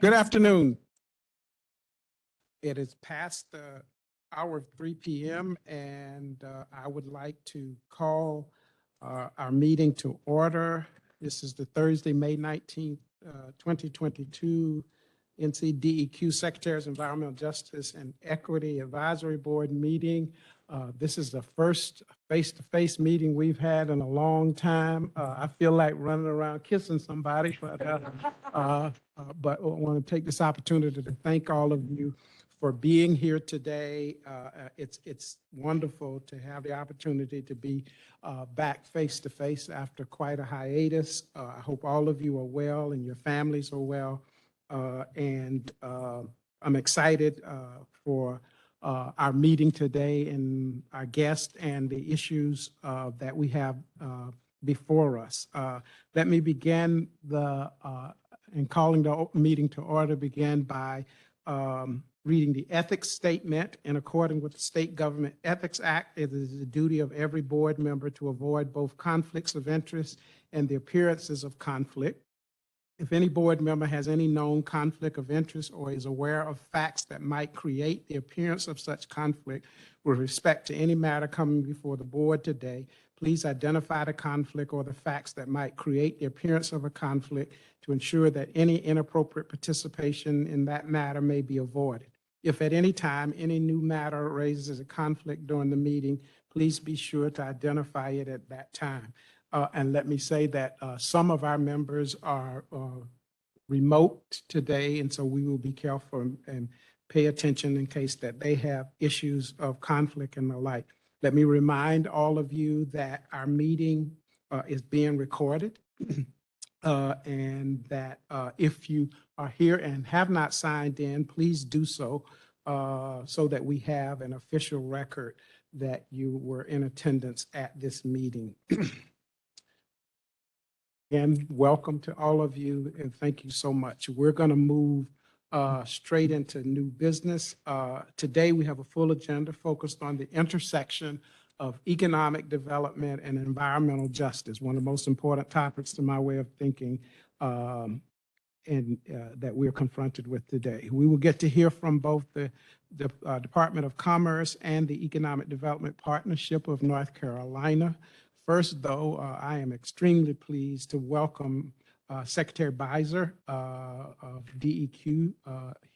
Good afternoon. It is past the hour of 3 p.m. and I would like to call our meeting to order. This is the Thursday, May 19th, 2022 NCDEQ Secretary's Environmental Justice and Equity Advisory Board meeting. This is the first face-to-face meeting we've had in a long time. I feel like running around kissing somebody, but I want to take this opportunity to thank all of you for being here today. It's wonderful to have the opportunity to be back face-to-face after quite a hiatus. I hope all of you are well and your families are well. I'm excited for our meeting today and our guests and the issues that we have before us. Let me begin in calling the meeting to order, begin by reading the ethics statement. In accordance with the State Government Ethics Act, it is the duty of every board member to avoid both conflicts of interest and the appearances of conflict. If any board member has any known conflict of interest or is aware of facts that might create the appearance of such conflict with respect to any matter coming before the board today, please identify the conflict or the facts that might create the appearance of a conflict to ensure that any inappropriate participation in that matter may be avoided. If at any time any new matter raises a conflict during the meeting, please be sure to identify it at that time. And let me say that some of our members are remote today, and so we will be careful and pay attention in case that they have issues of conflict and the like. Let me remind all of you that our meeting is being recorded and that if you are here and have not signed in, please do so so that we have an official record that you were in attendance at this meeting. Again, welcome to all of you and thank you so much. We're going to move straight into new business. Today we have a full agenda focused on the intersection of economic development and environmental justice, one of the most important topics to my way of thinking and that we're confronted with today. We will get to hear from both the Department of Commerce and the Economic Development Partnership of North Carolina. First, though, I am extremely pleased to welcome Secretary Beiser of DEQ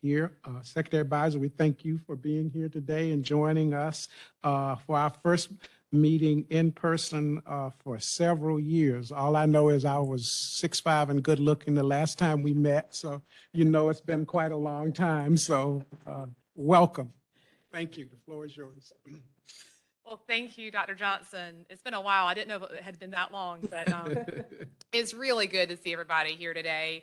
here. Secretary Beiser, we thank you for being here today and joining us for our first meeting in person for several years. All I know is I was 6'5" and good looking the last time we met, so you know it's been quite a long time. So welcome. Thank you. The floor is yours. Well, thank you, Dr. Johnson. It's been a while. I didn't know it had been that long, but it's really good to see everybody here today.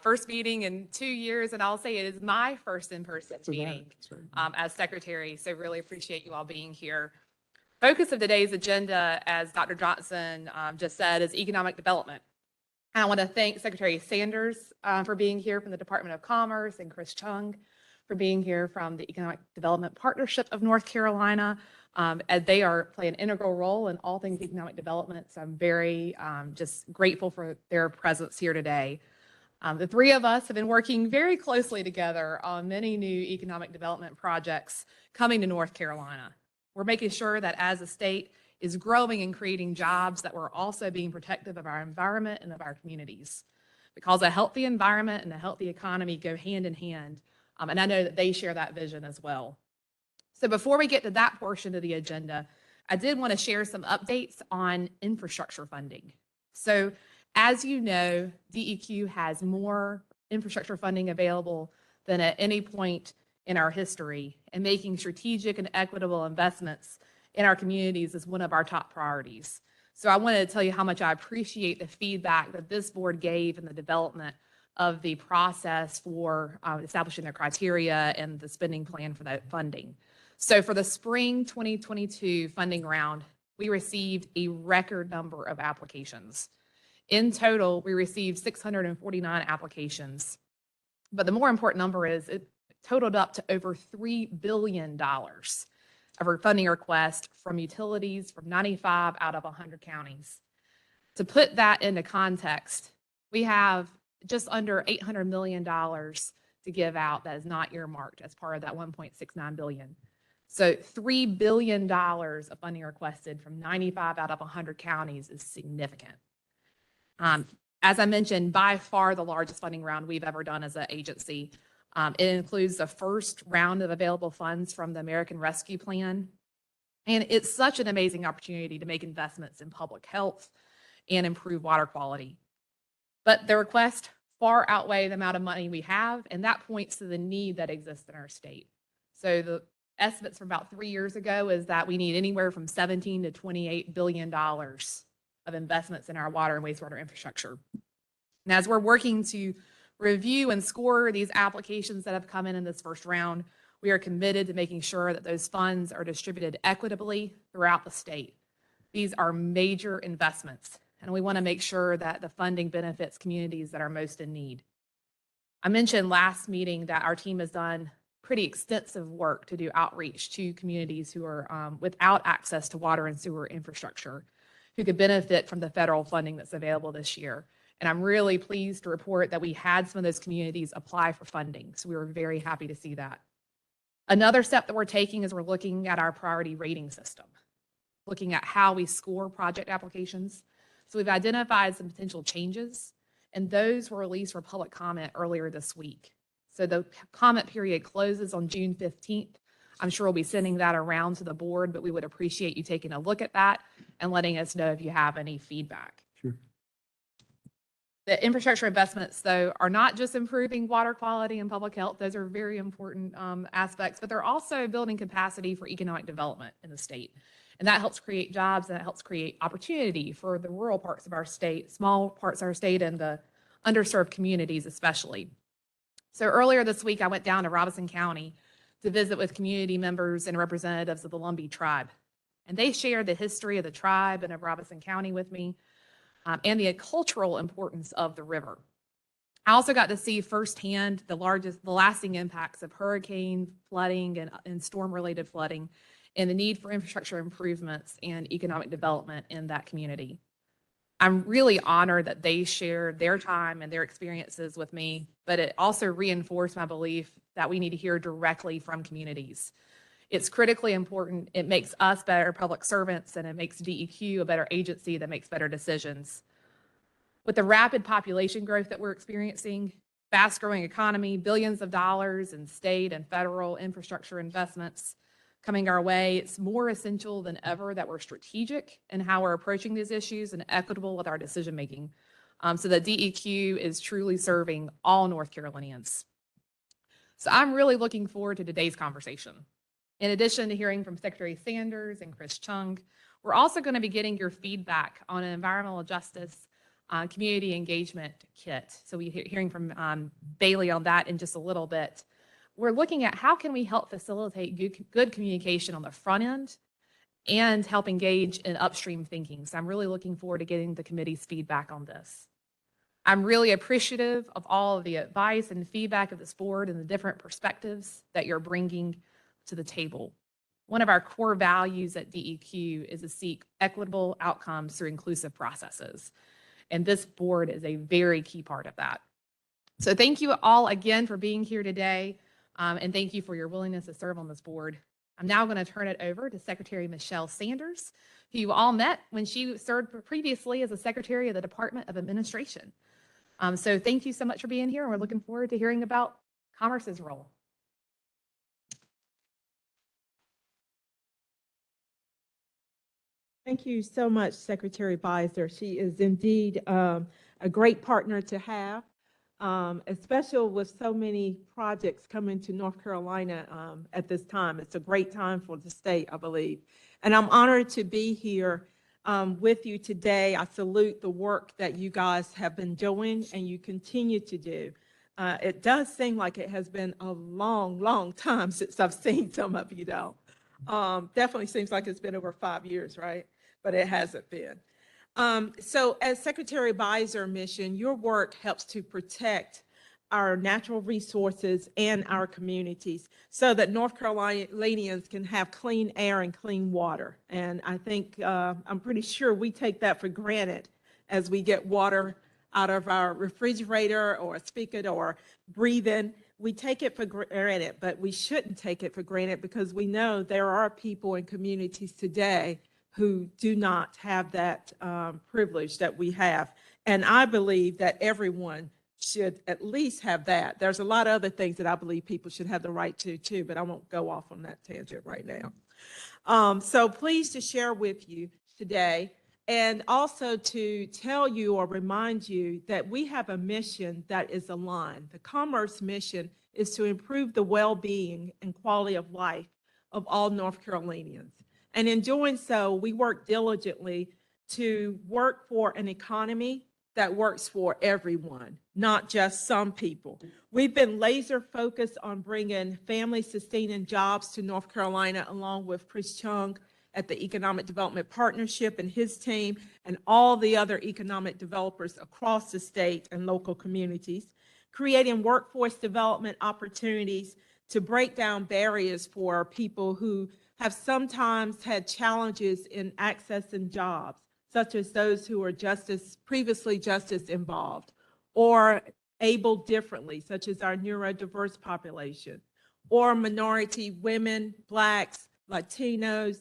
First meeting in 2 years, and I'll say it is my first in-person meeting as secretary, so really appreciate you all being here. Focus of today's agenda, as Dr. Johnson just said, is economic development. And I want to thank Secretary Sanders for being here from the Department of Commerce and Chris Chung for being here from the Economic Development Partnership of North Carolina. As they play an integral role in all things economic development. So I'm very just grateful for their presence here today. The three of us have been working very closely together on many new economic development projects coming to North Carolina. We're making sure that as a state is growing and creating jobs, that we're also being protective of our environment and of our communities. Because a healthy environment and a healthy economy go hand in hand. And I know that they share that vision as well. So before we get to that portion of the agenda, I did want to share some updates on infrastructure funding. So as you know, DEQ has more infrastructure funding available than at any point in our history, and making strategic and equitable investments in our communities is one of our top priorities. So I wanted to tell you how much I appreciate the feedback that this board gave in the development of the process for establishing their criteria and the spending plan for that funding. So for the spring 2022 funding round, we received a record number of applications. In total, we received 649 applications. But the more important number is it totaled up to over $3 billion of our funding request from utilities from 95 out of 100 counties. To put that into context, we have just under $800 million to give out that is not earmarked as part of that 1.69 billion. So $3 billion of funding requested from 95 out of 100 counties is significant. As I mentioned, by far the largest funding round we've ever done as an agency. It includes the first round of available funds from the American Rescue Plan. And it's such an amazing opportunity to make investments in public health and improve water quality. But the requests far outweigh the amount of money we have, and that points to the need that exists in our state. So the estimates from about 3 years ago is that we need anywhere from 17 to $28 billion of investments in our water and wastewater infrastructure. And as we're working to review and score these applications that have come in this first round, we are committed to making sure that those funds are distributed equitably throughout the state. These are major investments, and we want to make sure that the funding benefits communities that are most in need. I mentioned last meeting that our team has done pretty extensive work to do outreach to communities who are without access to water and sewer infrastructure, who could benefit from the federal funding that's available this year. And I'm really pleased to report that we had some of those communities apply for funding. So we were very happy to see that. Another step that we're taking is we're looking at our priority rating system, looking at how we score project applications. So we've identified some potential changes, and those were released for public comment earlier this week. So the comment period closes on June 15th. I'm sure we'll be sending that around to the board, but we would appreciate you taking a look at that and letting us know if you have any feedback. Sure. The infrastructure investments, though, are not just improving water quality and public health. Those are very important aspects, but they're also building capacity for economic development in the state. And that helps create jobs, and that helps create opportunity for the rural parts of our state, small parts of our state, and the underserved communities especially. So earlier this week, I went down to Robeson County to visit with community members and representatives of the Lumbee tribe. And they shared the history of the tribe and of Robeson County with me, and the cultural importance of the river. I also got to see firsthand the lasting impacts of hurricane flooding and storm-related flooding, and the need for infrastructure improvements and economic development in that community. I'm really honored that they shared their time and their experiences with me, but it also reinforced my belief that we need to hear directly from communities. It's critically important. It makes us better public servants, and it makes DEQ a better agency that makes better decisions. With the rapid population growth that we're experiencing, fast-growing economy, billions of dollars in state and federal infrastructure investments coming our way, it's more essential than ever that we're strategic in how we're approaching these issues and equitable with our decision-making, so that DEQ is truly serving all North Carolinians. So I'm really looking forward to today's conversation. In addition to hearing from Secretary Sanders and Chris Chung, we're also going to be getting your feedback on an environmental justice community engagement kit. So we're hearing from Bailey on that in just a little bit. We're looking at how can we help facilitate good communication on the front end and help engage in upstream thinking. So I'm really looking forward to getting the committee's feedback on this. I'm really appreciative of all of the advice and feedback of this board and the different perspectives that you're bringing to the table. One of our core values at DEQ is to seek equitable outcomes through inclusive processes. And this board is a very key part of that. So thank you all again for being here today. And thank you for your willingness to serve on this board. I'm now going to turn it over to Secretary Michelle Sanders, who you all met when she served previously as a Secretary of the Department of Administration. So thank you so much for being here, and we're looking forward to hearing about Commerce's role. Thank you so much, Secretary Beiser. She is indeed a great partner to have, especially with so many projects coming to North Carolina at this time. It's a great time for the state, I believe. And I'm honored to be here with you today. I salute the work that you guys have been doing and you continue to do. It does seem like it has been a long, long time since I've seen some of you, though. Definitely seems like it's been over 5 years, right? But it hasn't been. So as Secretary Beiser mentioned, your work helps to protect our natural resources and our communities so that North Carolinians can have clean air and clean water. And I think, I'm pretty sure we take that for granted as we get water out of our refrigerator or spigot or breathe-in. We take it for granted, but we shouldn't take it for granted because we know there are people in communities today who do not have that privilege that we have. And I believe that everyone should at least have that. There's a lot of other things that I believe people should have the right to too, but I won't go off on that tangent right now. So pleased to share with you today and also to tell you or remind you that we have a mission that is aligned. The Commerce mission is to improve the well-being and quality of life of all North Carolinians. And in doing so, we work diligently to work for an economy that works for everyone, not just some people. We've been laser focused on bringing family sustaining jobs to North Carolina, along with Chris Chung at the Economic Development Partnership and his team, and all the other economic developers across the state and local communities, creating workforce development opportunities to break down barriers for people who have sometimes had challenges in accessing jobs, such as those who are previously justice involved, or able differently, such as our neurodiverse population, or minority women, Blacks, Latinos,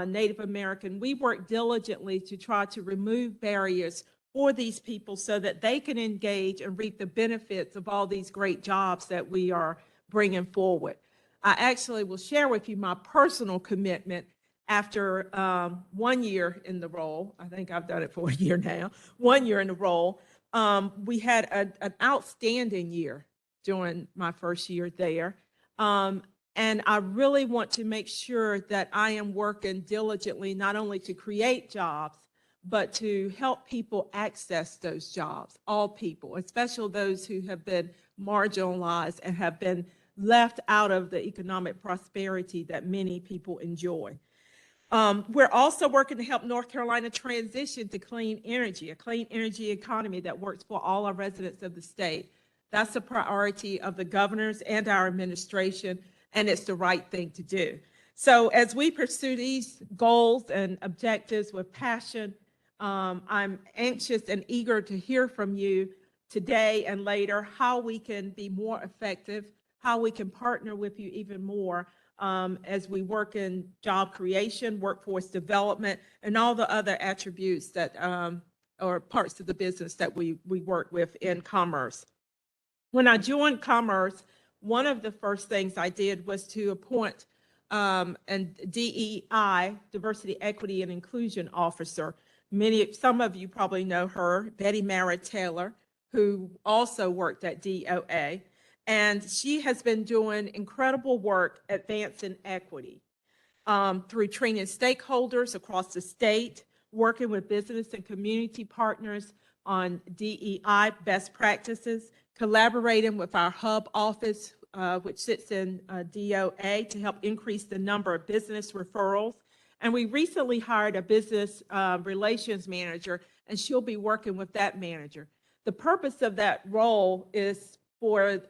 Native American. We work diligently to try to remove barriers for these people so that they can engage and reap the benefits of all these great jobs that we are bringing forward. I actually will share with you my personal commitment after 1 year in the role. I think I've done it for a year now. 1 year in the role. We had an outstanding year during my first year there. And I really want to make sure that I am working diligently, not only to create jobs, but to help people access those jobs, all people, especially those who have been marginalized and have been left out of the economic prosperity that many people enjoy. We're also working to help North Carolina transition to clean energy, a clean energy economy that works for all our residents of the state. That's a priority of the governors and our administration, and it's the right thing to do. So as we pursue these goals and objectives with passion, I'm anxious and eager to hear from you today and later how we can be more effective, how we can partner with you even more as we work in job creation, workforce development, and all the other attributes that or parts of the business that we work with in Commerce. When I joined Commerce, one of the first things I did was to appoint a DEI, Diversity, Equity, and Inclusion Officer. Some of you probably know her, Betty Mara Taylor, who also worked at DOA. And she has been doing incredible work advancing equity through training stakeholders across the state, working with business and community partners on DEI best practices, collaborating with our hub office, which sits in DOA, to help increase the number of business referrals. And we recently hired a business relations manager, and she'll be working with that manager. The purpose of that role is for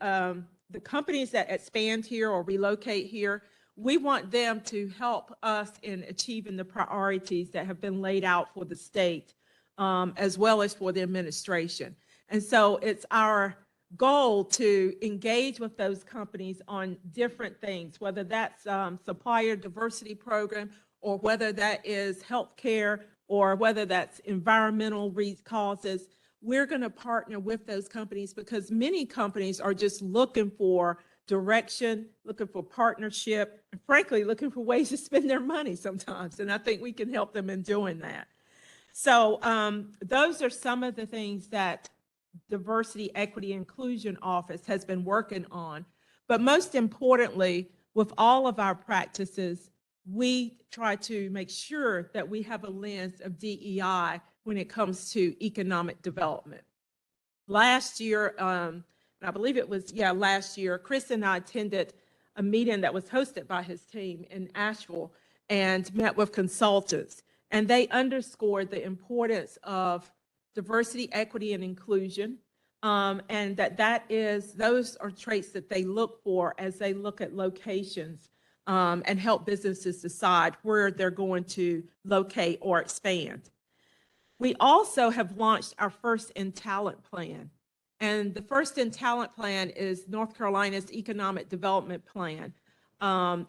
the companies that expand here or relocate here. We want them to help us in achieving the priorities that have been laid out for the state, as well as for the administration. And so it's our goal to engage with those companies on different things, whether that's supplier diversity program, or whether that is healthcare, or whether that's environmental causes. We're going to partner with those companies because many companies are just looking for direction, looking for partnership, and frankly, looking for ways to spend their money sometimes. And I think we can help them in doing that. So those are some of the things that Diversity, Equity, Inclusion Office has been working on. But most importantly, with all of our practices, we try to make sure that we have a lens of DEI when it comes to economic development. Last year, I believe it was, last year, Chris and I attended a meeting that was hosted by his team in Asheville and met with consultants. And they underscored the importance of diversity, equity, and inclusion, and those are traits that they look for as they look at locations and help businesses decide where they're going to locate or expand. We also have launched our First in Talent Plan. And the First in Talent Plan is North Carolina's economic development plan.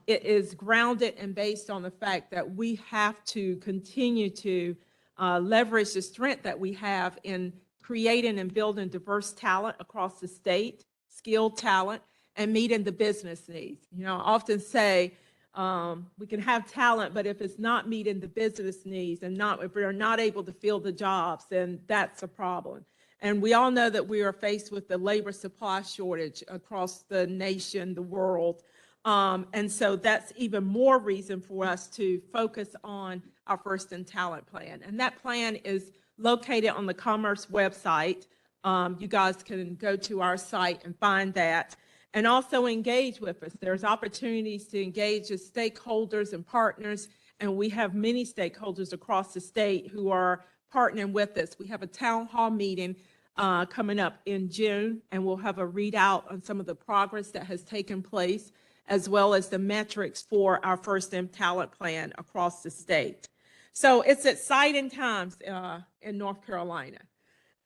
It is grounded and based on the fact that we have to continue to leverage the strength that we have in creating and building diverse talent across the state, skilled talent, and meeting the business needs. You know, I often say we can have talent, but if it's not meeting the business needs and if we're not able to fill the jobs, then that's a problem. And we all know that we are faced with the labor supply shortage across the nation, the world. And so that's even more reason for us to focus on our First in Talent Plan. And that plan is located on the Commerce website. You guys can go to our site and find that. And also engage with us. There's opportunities to engage with stakeholders and partners, and we have many stakeholders across the state who are partnering with us. We have a town hall meeting coming up in June, and we'll have a readout on some of the progress that has taken place, as well as the metrics for our First in Talent Plan across the state. So it's exciting times in North Carolina.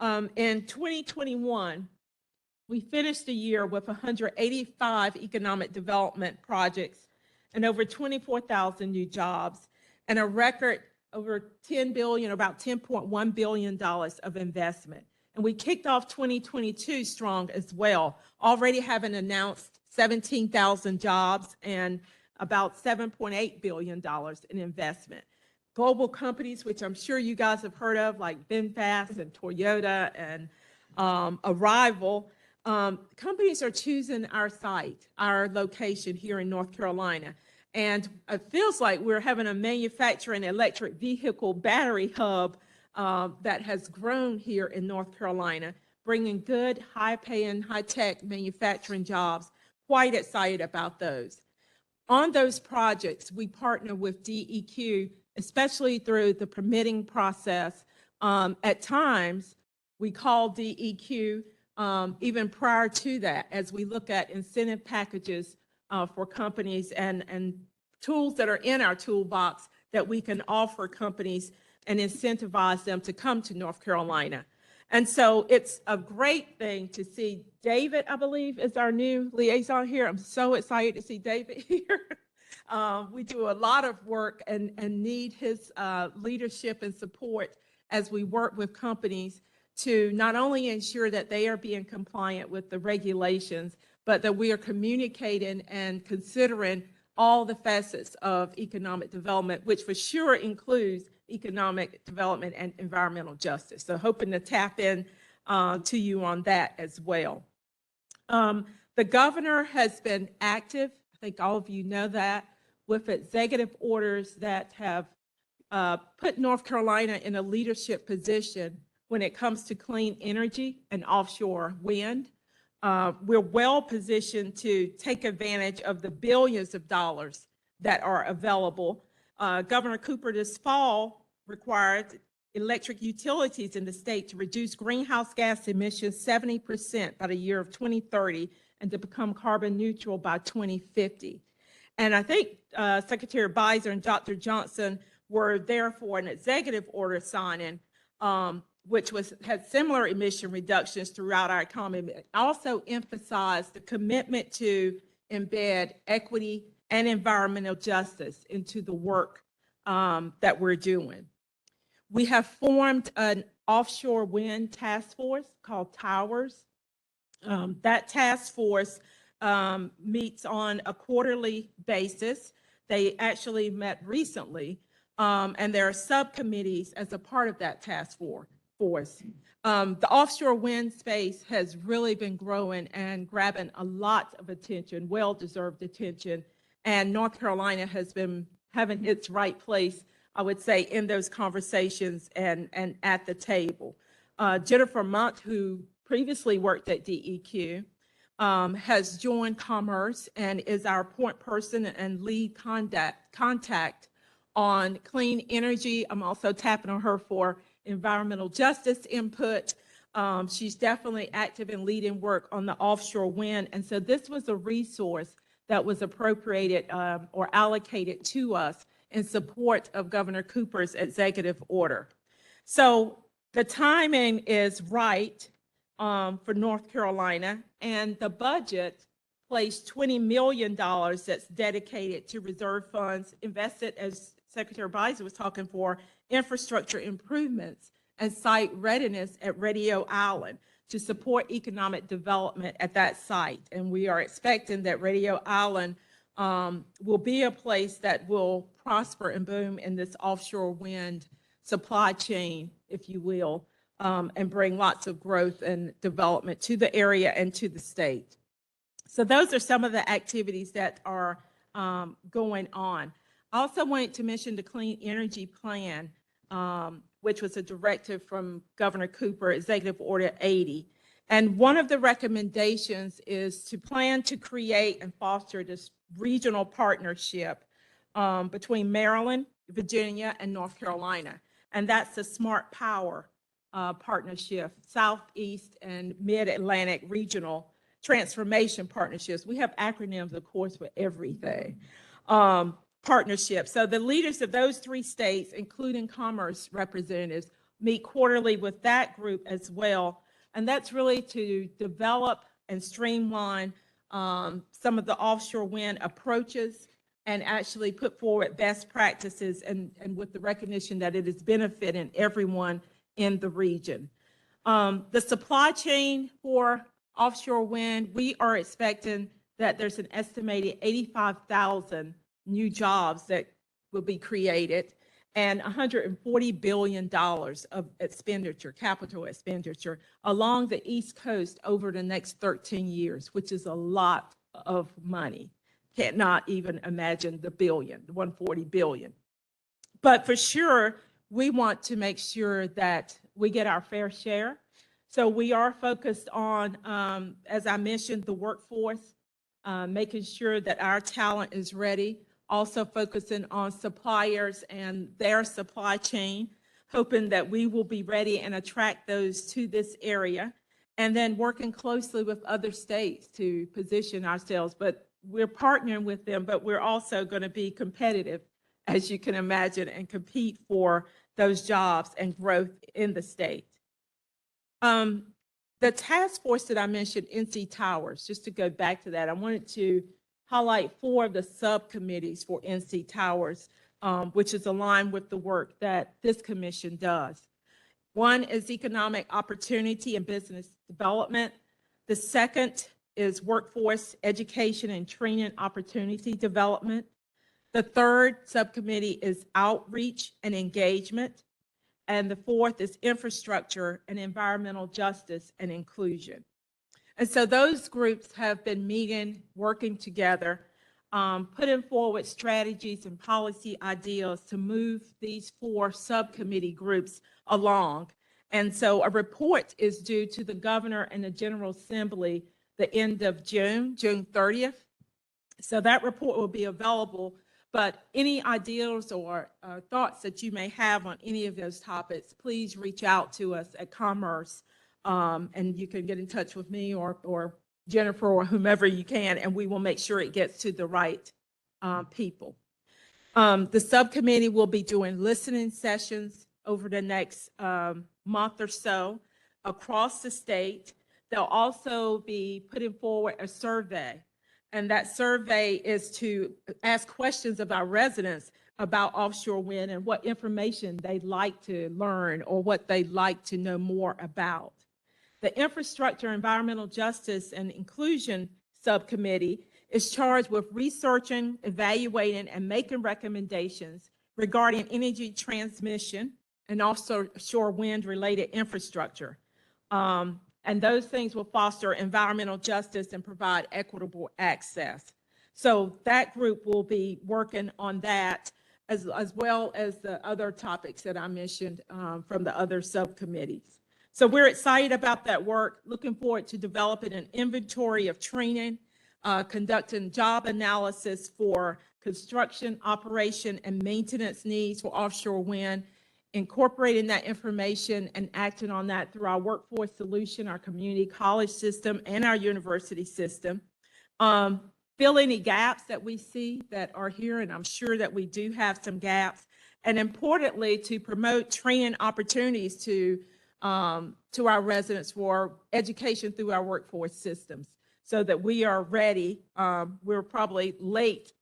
In 2021, we finished the year with 185 economic development projects and over 24,000 new jobs and a record over $10 billion, about $10.1 billion of investment. And we kicked off 2022 strong as well, already having announced 17,000 jobs and about $7.8 billion in investment. Global companies, which I'm sure you guys have heard of, like VinFast and Toyota and Arrival, companies are choosing our site, our location here in North Carolina. And it feels like we're having a manufacturing electric vehicle battery hub that has grown here in North Carolina, bringing good, high-paying, high-tech manufacturing jobs. Quite excited about those. On those projects, we partner with DEQ, especially through the permitting process. At times, we call DEQ even prior to that, as we look at incentive packages for companies and tools that are in our toolbox that we can offer companies and incentivize them to come to North Carolina. And so it's a great thing to see David, I believe, is our new liaison here. I'm so excited to see David here. We do a lot of work and need his leadership and support as we work with companies to not only ensure that they are being compliant with the regulations, but that we are communicating and considering all the facets of economic development, which for sure includes economic development and environmental justice. So hoping to tap in to you on that as well. The governor has been active, I think all of you know that, with executive orders that have put North Carolina in a leadership position when it comes to clean energy and offshore wind. We're well positioned to take advantage of the billions of dollars that are available. Governor Cooper this fall required electric utilities in the state to reduce greenhouse gas emissions 70% by the year of 2030 and to become carbon neutral by 2050. And I think Secretary Beiser and Dr. Johnson were there for an executive order signing, which had similar emission reductions throughout our economy. It also emphasized the commitment to embed equity and environmental justice into the work that we're doing. We have formed an offshore wind task force called Towers. That task force meets on a quarterly basis. They actually met recently, and there are subcommittees as a part of that task force. The offshore wind space has really been growing and grabbing a lot of attention, well-deserved attention, and North Carolina has been having its right place, I would say, in those conversations and at the table. Jennifer Monk, who previously worked at DEQ, has joined Commerce and is our point person and lead contact on clean energy. I'm also tapping on her for environmental justice input. She's definitely active in leading work on the offshore wind. And so this was a resource that was appropriated or allocated to us in support of Governor Cooper's executive order. So the timing is right for North Carolina, and the budget placed $20 million that's dedicated to reserve funds invested, as Secretary Beiser was talking, for infrastructure improvements and site readiness at Radio Island to support economic development at that site. And we are expecting that Radio Island will be a place that will prosper and boom in this offshore wind supply chain, if you will, and bring lots of growth and development to the area and to the state. So those are some of the activities that are going on. I also wanted to mention the Clean Energy Plan, which was a directive from Governor Cooper, Executive Order 80. And one of the recommendations is to plan to create and foster this regional partnership between Maryland, Virginia, and North Carolina. And that's the Smart Power partnership, Southeast and Mid-Atlantic Regional Transformation Partnerships. We have acronyms, of course, for everything. Partnership. So the leaders of those three states, including commerce representatives, meet quarterly with that group as well. And that's really to develop and streamline some of the offshore wind approaches and actually put forward best practices and with the recognition that it is benefiting everyone in the region. The supply chain for offshore wind, we are expecting that there's an estimated 85,000 new jobs that will be created and $140 billion of expenditure, capital expenditure, along the East Coast over the next 13 years, which is a lot of money. Cannot even imagine the billion, the 140 billion. But for sure, we want to make sure that we get our fair share. So we are focused on, as I mentioned, the workforce, making sure that our talent is ready, also focusing on suppliers and their supply chain, hoping that we will be ready and attract those to this area, and then working closely with other states to position ourselves. But we're partnering with them, but we're also going to be competitive, as you can imagine, and compete for those jobs and growth in the state. The task force that I mentioned, NC Towers, just to go back to that, I wanted to highlight 4 of the subcommittees for NC Towers, which is aligned with the work that this commission does. One is economic opportunity and business development. The second is workforce education and training opportunity development. The third subcommittee is outreach and engagement. And the fourth is infrastructure and environmental justice and inclusion. And so those groups have been meeting, working together, putting forward strategies and policy ideas to move these 4 subcommittee groups along. And so a report is due to the governor and the General Assembly the end of June 30th. So that report will be available, but any ideas or thoughts that you may have on any of those topics, please reach out to us at Commerce. And you can get in touch with me or Jennifer or whomever you can, and we will make sure it gets to the right people. The subcommittee will be doing listening sessions over the next month or so across the state. They'll also be putting forward a survey, and that survey is to ask questions of our residents about offshore wind and what information they'd like to learn or what they'd like to know more about. The Infrastructure, Environmental Justice, and Inclusion Subcommittee is charged with researching, evaluating, and making recommendations regarding energy transmission and offshore wind-related infrastructure. And those things will foster environmental justice and provide equitable access. So that group will be working on that as well as the other topics that I mentioned from the other subcommittees. So we're excited about that work, looking forward to developing an inventory of training, conducting job analysis for construction, operation, and maintenance needs for offshore wind, incorporating that information and acting on that through our workforce solution, our community college system, and our university system. Fill any gaps that we see that are here, and I'm sure that we do have some gaps, and importantly, to promote training opportunities to our residents for education through our workforce systems so that we are ready. We're probably late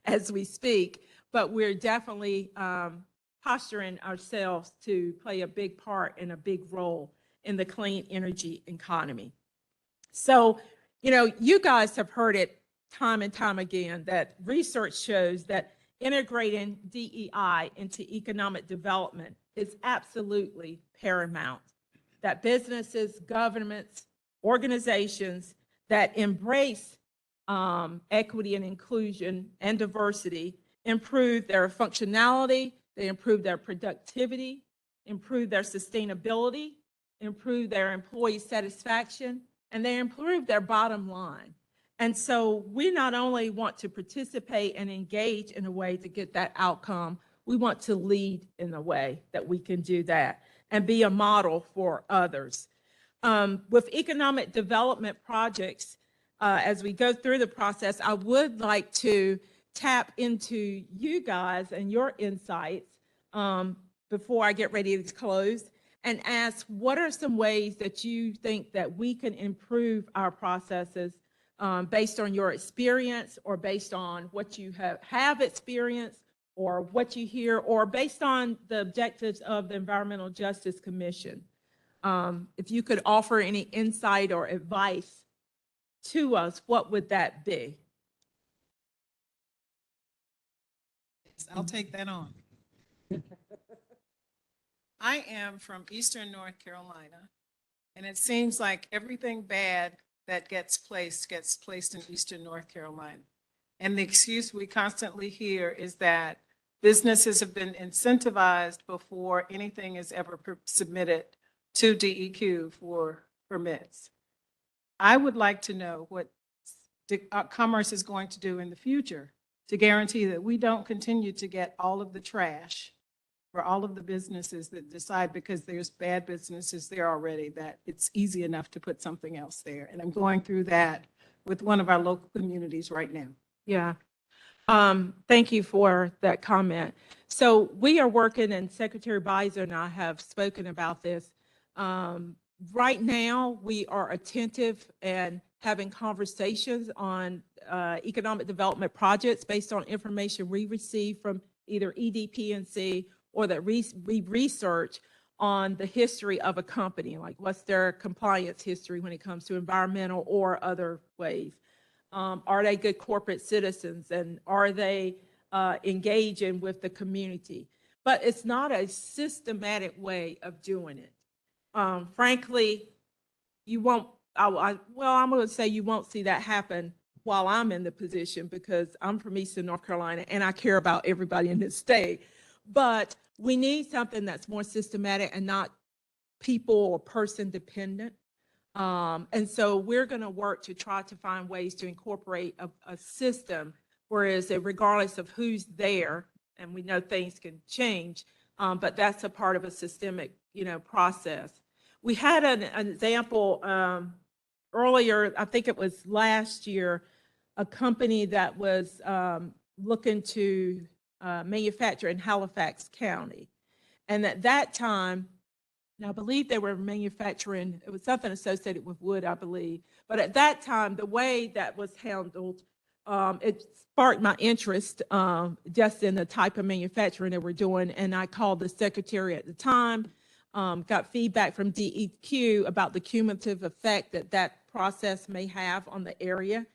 as we speak, but we're definitely posturing ourselves to play a big part and a big role in the clean energy economy. So, you guys have heard it time and time again that research shows that integrating DEI into economic development is absolutely paramount. That businesses, governments, organizations that embrace equity and inclusion and diversity improve their functionality, they improve their productivity, improve their sustainability, improve their employee satisfaction, and they improve their bottom line. And so we not only want to participate and engage in a way to get that outcome, we want to lead in a way that we can do that and be a model for others. With economic development projects, as we go through the process, I would like to tap into you guys and your insights before I get ready to close and ask, what are some ways that you think that we can improve our processes based on your experience or based on what you have experienced or what you hear or based on the objectives of the Environmental Justice Commission? If you could offer any insight or advice to us, what would that be? I'll take that on. I am from Eastern North Carolina, and it seems like everything bad that gets placed in Eastern North Carolina. And the excuse we constantly hear is that businesses have been incentivized before anything is ever submitted to DEQ for permits. I would like to know what Commerce is going to do in the future to guarantee that we don't continue to get all of the trash for all of the businesses that decide, because there's bad businesses there already, that it's easy enough to put something else there. And I'm going through that with one of our local communities right now. Yeah. Thank you for that comment. So we are working, and Secretary Beiser and I have spoken about this. Right now, we are attentive and having conversations on economic development projects based on information we receive from either EDP&C or that we research on the history of a company, like what's their compliance history when it comes to environmental or other ways. Are they good corporate citizens, and are they engaging with the community? But it's not a systematic way of doing it. Frankly, you won't, I'm going to say you won't see that happen while I'm in the position, because I'm from Eastern North Carolina and I care about everybody in this state. But we need something that's more systematic and not people or person dependent. And so we're going to work to try to find ways to incorporate a system, whereas regardless of who's there, and we know things can change, but that's a part of a systemic, process. We had an example earlier, I think it was last year, a company that was looking to manufacture in Halifax County. And at that time, and I believe they were manufacturing, it was something associated with wood, I believe. But at that time, the way that was handled, it sparked my interest just in the type of manufacturing that we're doing. And I called the secretary at the time, got feedback from DEQ about the cumulative effect that that process may have on the area.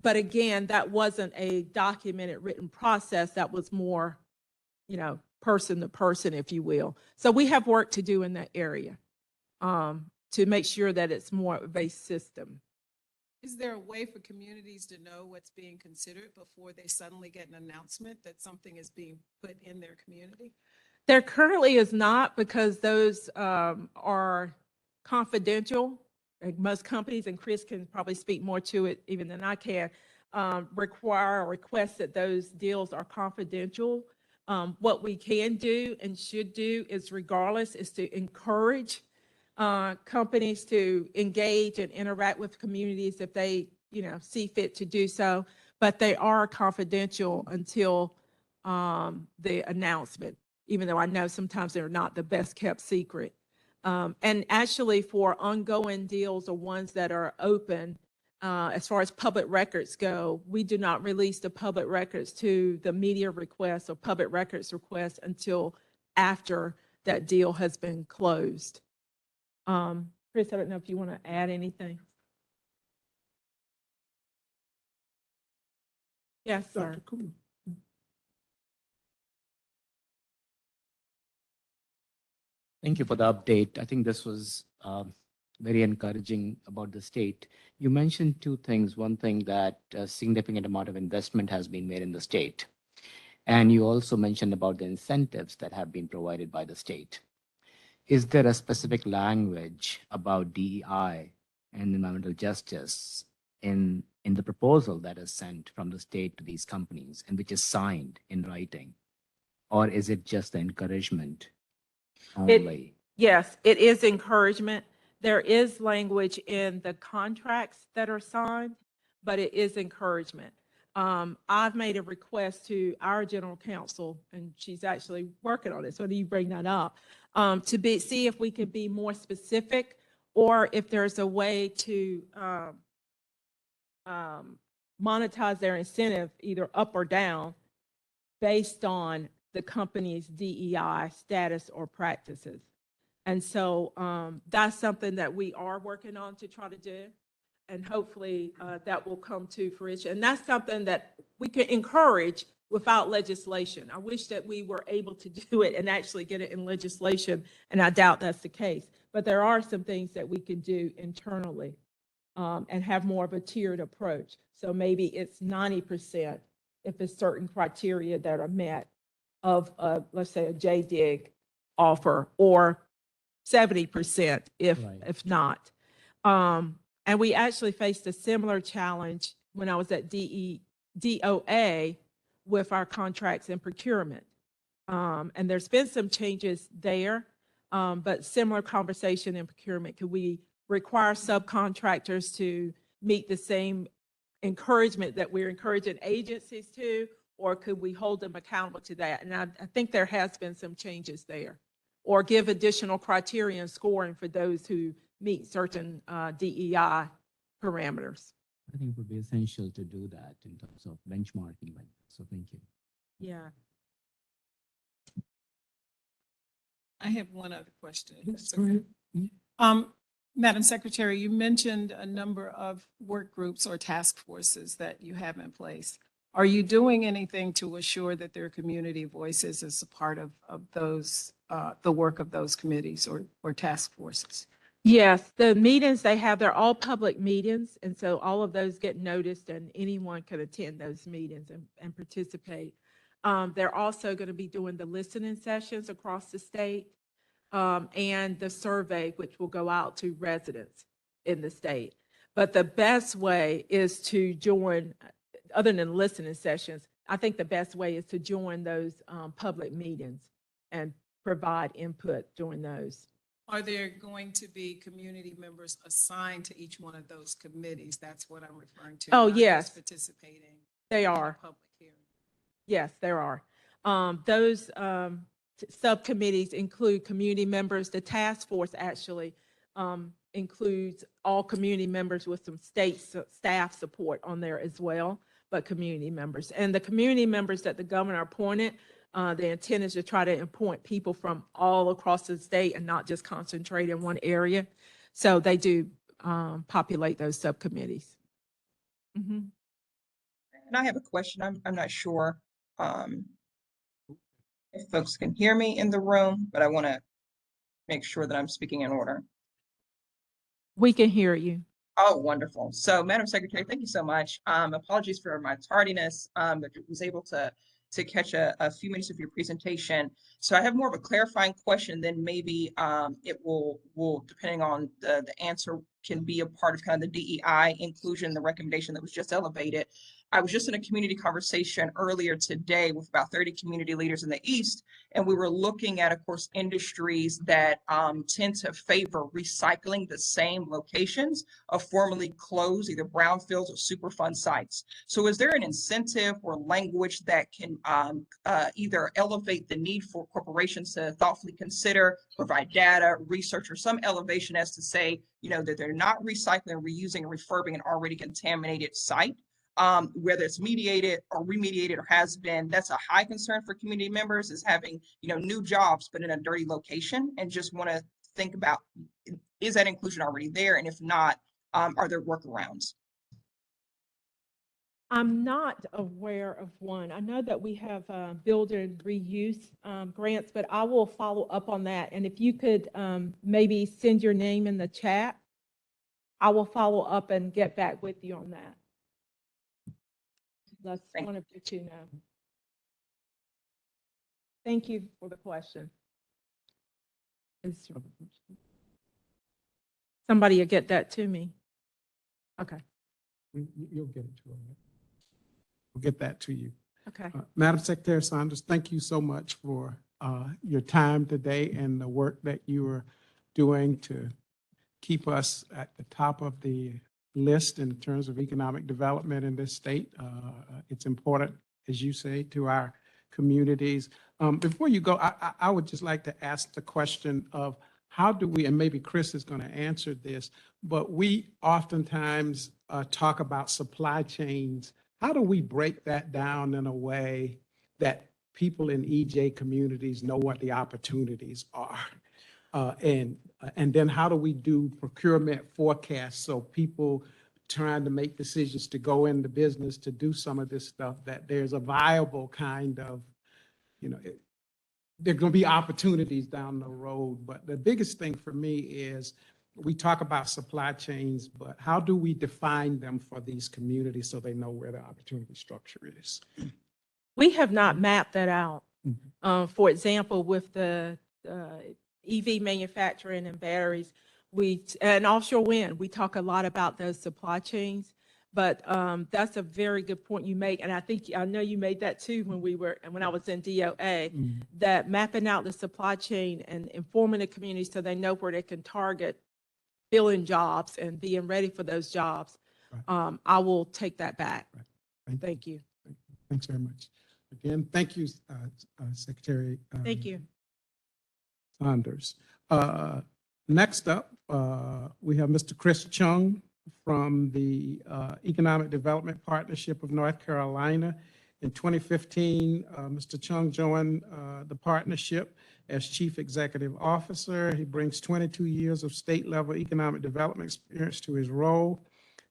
But again, that wasn't a documented written process. That was more, person to person, if you will. So we have work to do in that area to make sure that it's more of a system. Is there a way for communities to know what's being considered before they suddenly get an announcement that something is being put in their community? There currently is not, because those are confidential. Like most companies, and Chris can probably speak more to it even than I can, require or request that those deals are confidential. What we can do and should do is, regardless, is to encourage companies to engage and interact with communities if they, see fit to do so. But they are confidential until the announcement, even though I know sometimes they're not the best kept secret. And actually for ongoing deals or ones that are open, as far as public records go, we do not release the public records to the media request or public records request until after that deal has been closed. Chris, I don't know if you want to add anything. Yes, sir. Dr. Cool. Thank you for the update. I think this was very encouraging about the state. You mentioned two things. One thing, that a significant amount of investment has been made in the state. And you also mentioned about the incentives that have been provided by the state. Is there a specific language about DEI and environmental justice in the proposal that is sent from the state to these companies and which is signed in writing? Or is it just the encouragement only? Yes, it is encouragement. There is language in the contracts that are signed, but it is encouragement. I've made a request to our general counsel, and she's actually working on it, so you bring that up, to see if we could be more specific, or if there's a way to monetize their incentive either up or down based on the company's DEI status or practices. And so that's something that we are working on to try to do. And hopefully that will come to fruition. And that's something that we can encourage without legislation. I wish that we were able to do it and actually get it in legislation, and I doubt that's the case. But there are some things that we can do internally and have more of a tiered approach. So maybe it's 90% if it's certain criteria that are met of, let's say, a JDIG offer, or 70% if not. And we actually faced a similar challenge when I was at DOA with our contracts and procurement. And there's been some changes there, but similar conversation in procurement. Could we require subcontractors to meet the same encouragement that we're encouraging agencies to, or could we hold them accountable to that? And I think there has been some changes there, or give additional criteria and scoring for those who meet certain DEI parameters. I think it would be essential to do that in terms of benchmarking. So thank you. Yeah. I have one other question. Yes, go ahead. Madam Secretary, you mentioned a number of work groups or task forces that you have in place. Are you doing anything to assure that there are community voices as a part of those, the work of those committees or task forces? Yes, the meetings they have, they're all public meetings. And so all of those get noticed and anyone can attend those meetings and participate. They're also going to be doing the listening sessions across the state and the survey, which will go out to residents in the state. But the best way is to join, other than listening sessions, I think the best way is to join those public meetings and provide input during those. Are there going to be community members assigned to each one of those committees? That's what I'm referring to. Oh, not just yes. Participating. They in a are. public hearing. Yes, there are. Those subcommittees include community members. The task force actually includes all community members with some state staff support on there as well, but community members. And the community members that the governor appointed, the intent is to try to appoint people from all across the state and not just concentrate in one area. So they do populate those subcommittees. Mm-hmm. And I have a question. I'm not sure if folks can hear me in the room, but I want to make sure that I'm speaking in order. We can hear you. Oh, wonderful. So, Madam Secretary, thank you so much. Apologies for my tardiness, but was able to catch a few minutes of your presentation. So I have more of a clarifying question, then maybe it will, depending on the answer, can be a part of kind of the DEI inclusion, the recommendation that was just elevated. I was just in a community conversation earlier today with about 30 community leaders in the East, and we were looking at, of course, industries that tend to favor recycling the same locations of formerly closed either brownfields or Superfund sites. So is there an incentive or language that can either elevate the need for corporations to thoughtfully consider, provide data, research, or some elevation as to say, you know, that they're not recycling, reusing, and refurbing an already contaminated site? Whether it's mediated or remediated or has been, that's a high concern for community members, is having, you know, new jobs, but in a dirty location, and just want to think about, is that inclusion already there? And if not, are there workarounds? I'm not aware of one. I know that we have build and reuse grants, but I will follow up on that. And if you could maybe send your name in the chat, I will follow up and get back with you on that. Let's one of you two know. Thank you for the question. Somebody will get that to me. Okay. You'll get it to them. We'll get that to you. Okay. Madam Secretary Saunders, thank you so much for your time today and the work that you are doing to keep us at the top of the list in terms of economic development in this state. It's important, as you say, to our communities. Before you go, I would just like to ask the question of how do we, and maybe Chris is going to answer this, but we oftentimes talk about supply chains. How do we break that down in a way that people in EJ communities know what the opportunities are? And then how do we do procurement forecasts so people trying to make decisions to go into business to do some of this stuff, that there's a viable kind of, you know, there are going to be opportunities down the road. But the biggest thing for me is we talk about supply chains, but how do we define them for these communities so they know where the opportunity structure is? We have not mapped that out. Mhm. For example, with the EV manufacturing and batteries, and offshore wind, we talk a lot about those supply chains, but that's a very good point you make. And I know you made that too when I was in DOA, that mapping out the supply chain and informing the community so they know where they can target filling jobs and being ready for those jobs. Right. I will take that back. Right. Thank you. Thanks very much. Again, thank you, Secretary. Thank you. Saunders. Next up, we have Mr. Chris Chung from the Economic Development Partnership of North Carolina. In 2015, Mr. Chung joined the partnership as Chief Executive Officer. He brings 22 years of state-level economic development experience to his role.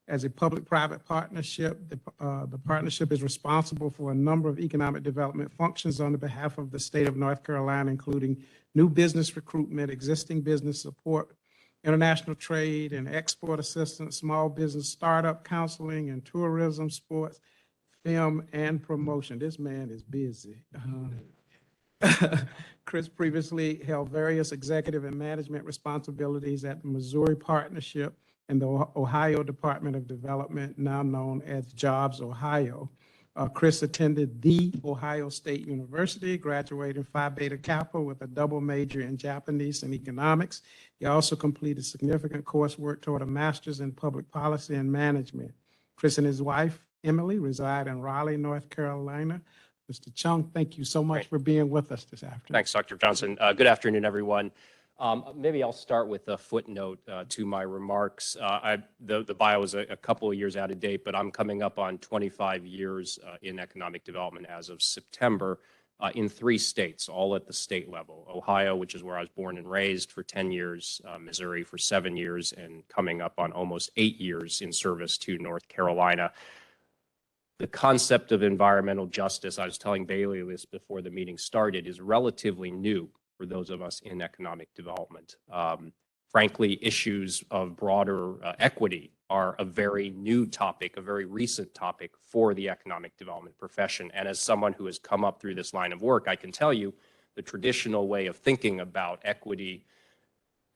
As a public-private partnership, the partnership is responsible for a number of economic development functions on behalf of the state of North Carolina, including new business recruitment, existing business support, international trade and export assistance, small business startup counseling, and tourism, sports, film, and promotion. This man is busy. Chris previously held various executive and management responsibilities at the Missouri Partnership and the Ohio Department of Development, now known as Jobs Ohio. Chris attended The Ohio State University, graduating Phi Beta Kappa with a double major in Japanese and economics. He also completed significant coursework toward a master's in public policy and management. Chris and his wife, Emily, reside in Raleigh, North Carolina. Mr. Chung, thank you so much for being with us this afternoon. Thanks, Dr. Johnson. Good afternoon, everyone. Maybe I'll start with a footnote to my remarks. The bio is a couple of years out of date, but I'm coming up on 25 years in economic development as of September in 3 states, all at the state level. Ohio, which is where I was born and raised, for 10 years, Missouri for 7 years, and coming up on almost 8 years in service to North Carolina. The concept of environmental justice, I was telling Bailey this before the meeting started, is relatively new for those of us in economic development. Frankly, issues of broader equity are a very new topic, a very recent topic for the economic development profession. And as someone who has come up through this line of work, I can tell you the traditional way of thinking about equity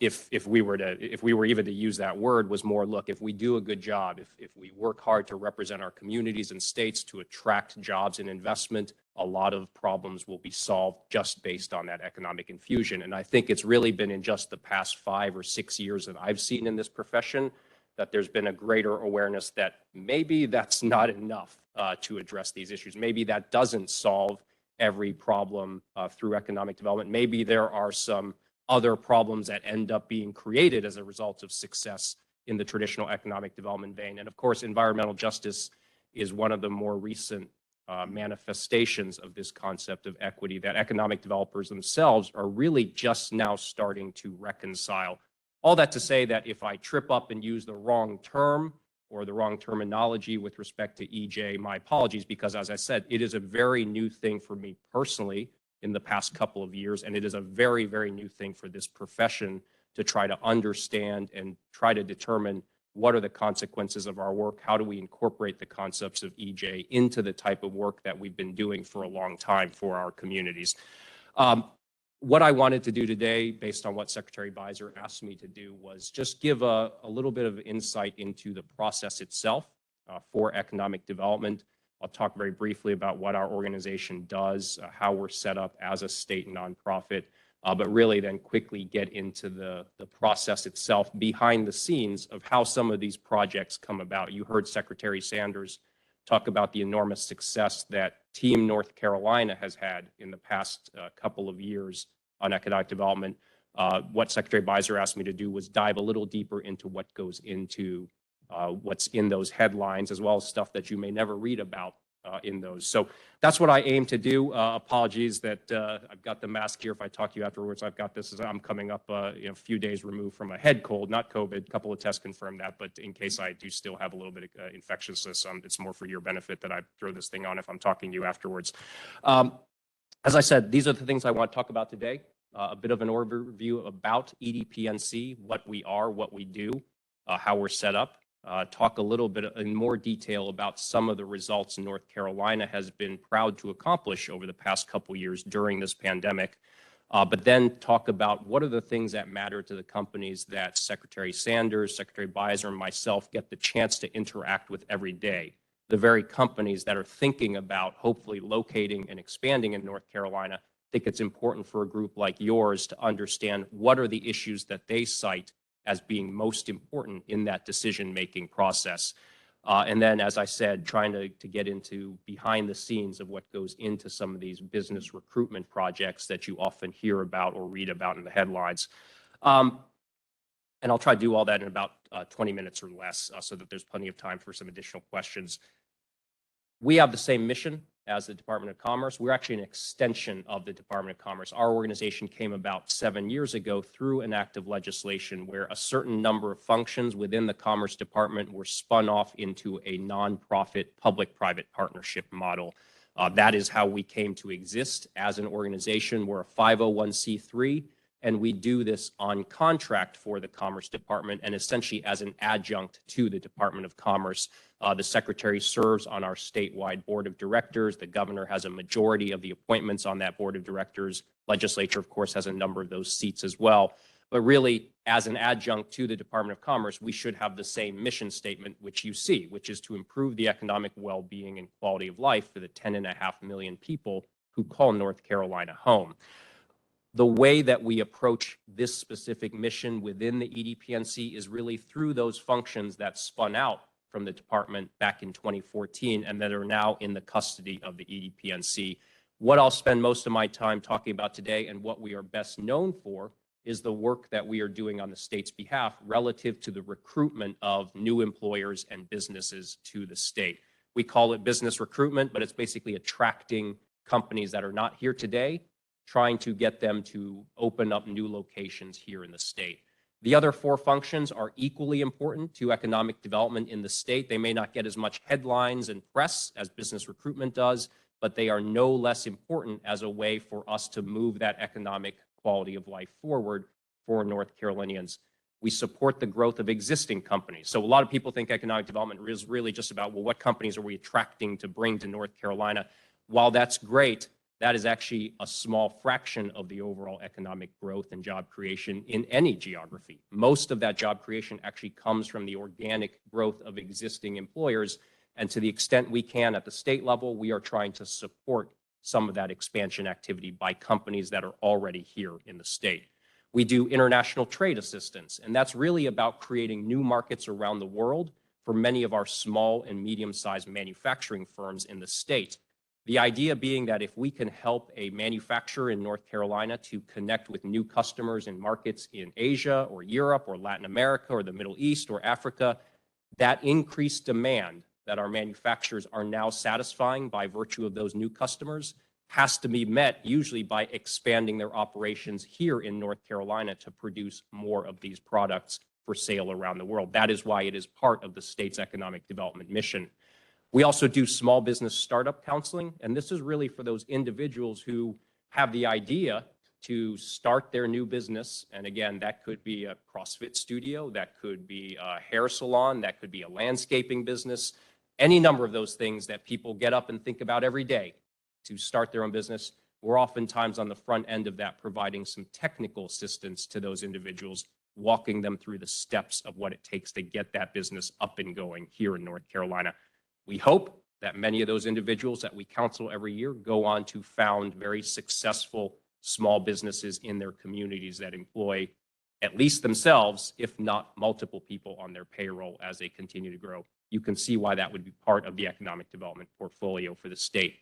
if we were even to use that word, was more, look, if we do a good job, if we work hard to represent our communities and states to attract jobs and investment, a lot of problems will be solved just based on that economic infusion. And I think it's really been in just the past 5 or 6 years that I've seen in this profession that there's been a greater awareness that maybe that's not enough to address these issues. Maybe that doesn't solve every problem through economic development. Maybe there are some other problems that end up being created as a result of success in the traditional economic development vein. And of course, environmental justice is one of the more recent manifestations of this concept of equity that economic developers themselves are really just now starting to reconcile. All that to say that if I trip up and use the wrong term or the wrong terminology with respect to EJ, my apologies, because as I said, it is a very new thing for me personally in the past couple of years, and it is a very, very new thing for this profession to try to understand and try to determine what are the consequences of our work, how do we incorporate the concepts of EJ into the type of work that we've been doing for a long time for our communities. What I wanted to do today, based on what Secretary Beiser asked me to do, was just give a little bit of insight into the process itself for economic development. I'll talk very briefly about what our organization does, how we're set up as a state nonprofit, but really then quickly get into the process itself behind the scenes of how some of these projects come about. You heard Secretary Sanders talk about the enormous success that Team North Carolina has had in the past couple of years on economic development. What Secretary Beiser asked me to do was dive a little deeper into what goes into what's in those headlines, as well as stuff that you may never read about in those. So that's what I aim to do. Apologies that I've got the mask here. If I talk to you afterwards, I've got this. I'm coming up a few days removed from a head cold, not COVID. A couple of tests confirmed that, but in case I do still have a little bit of infectiousness, it's more for your benefit that I throw this thing on if I'm talking to you afterwards. As I said, these are the things I want to talk about today. A bit of an overview about EDPNC, what we are, what we do, how we're set up. Talk a little bit in more detail about some of the results North Carolina has been proud to accomplish over the past couple years during this pandemic, but then talk about what are the things that matter to the companies that Secretary Sanders, Secretary Beiser, and myself get the chance to interact with every day. The very companies that are thinking about hopefully locating and expanding in North Carolina. I think it's important for a group like yours to understand what are the issues that they cite as being most important in that decision-making process. And then, as I said, trying to get into behind the scenes of what goes into some of these business recruitment projects that you often hear about or read about in the headlines. And I'll try to do all that in about 20 minutes or less so that there's plenty of time for some additional questions. We have the same mission as the Department of Commerce. We're actually an extension of the Department of Commerce. Our organization came about 7 years ago through an act of legislation where a certain number of functions within the Commerce Department were spun off into a nonprofit public-private partnership model. That is how we came to exist as an organization. We're a 501c3, and we do this on contract for the Commerce Department and essentially as an adjunct to the Department of Commerce. The Secretary serves on our statewide board of directors. The governor has a majority of the appointments on that board of directors. Legislature, of course, has a number of those seats as well. But really, as an adjunct to the Department of Commerce, we should have the same mission statement, which you see, which is to improve the economic well-being and quality of life for the 10.5 million people who call North Carolina home. The way that we approach this specific mission within the EDPNC is really through those functions that spun out from the department back in 2014 and that are now in the custody of the EDPNC. What I'll spend most of my time talking about today and what we are best known for is the work that we are doing on the state's behalf relative to the recruitment of new employers and businesses to the state. We call it business recruitment, but it's basically attracting companies that are not here today, trying to get them to open up new locations here in the state. The other 4 functions are equally important to economic development in the state. They may not get as much headlines and press as business recruitment does, but they are no less important as a way for us to move that economic quality of life forward for North Carolinians. We support the growth of existing companies. So a lot of people think economic development is really just about, well, what companies are we attracting to bring to North Carolina? While that's great, that is actually a small fraction of the overall economic growth and job creation in any geography. Most of that job creation actually comes from the organic growth of existing employers. And to the extent we can at the state level, we are trying to support some of that expansion activity by companies that are already here in the state. We do international trade assistance, and that's really about creating new markets around the world for many of our small and medium-sized manufacturing firms in the state. The idea being that if we can help a manufacturer in North Carolina to connect with new customers in markets in Asia or Europe or Latin America or the Middle East or Africa, that increased demand that our manufacturers are now satisfying by virtue of those new customers has to be met usually by expanding their operations here in North Carolina to produce more of these products for sale around the world. That is why it is part of the state's economic development mission. We also do small business startup counseling, and this is really for those individuals who have the idea to start their new business. And again, that could be a CrossFit studio, that could be a hair salon, that could be a landscaping business, any number of those things that people get up and think about every day to start their own business. We're oftentimes on the front end of that, providing some technical assistance to those individuals, walking them through the steps of what it takes to get that business up and going here in North Carolina. We hope that many of those individuals that we counsel every year go on to found very successful small businesses in their communities that employ at least themselves, if not multiple people on their payroll as they continue to grow. You can see why that would be part of the economic development portfolio for the state.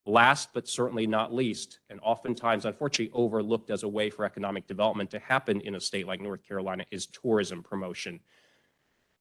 Last, but certainly not least, and oftentimes unfortunately overlooked as a way for economic development to happen in a state like North Carolina, is tourism promotion.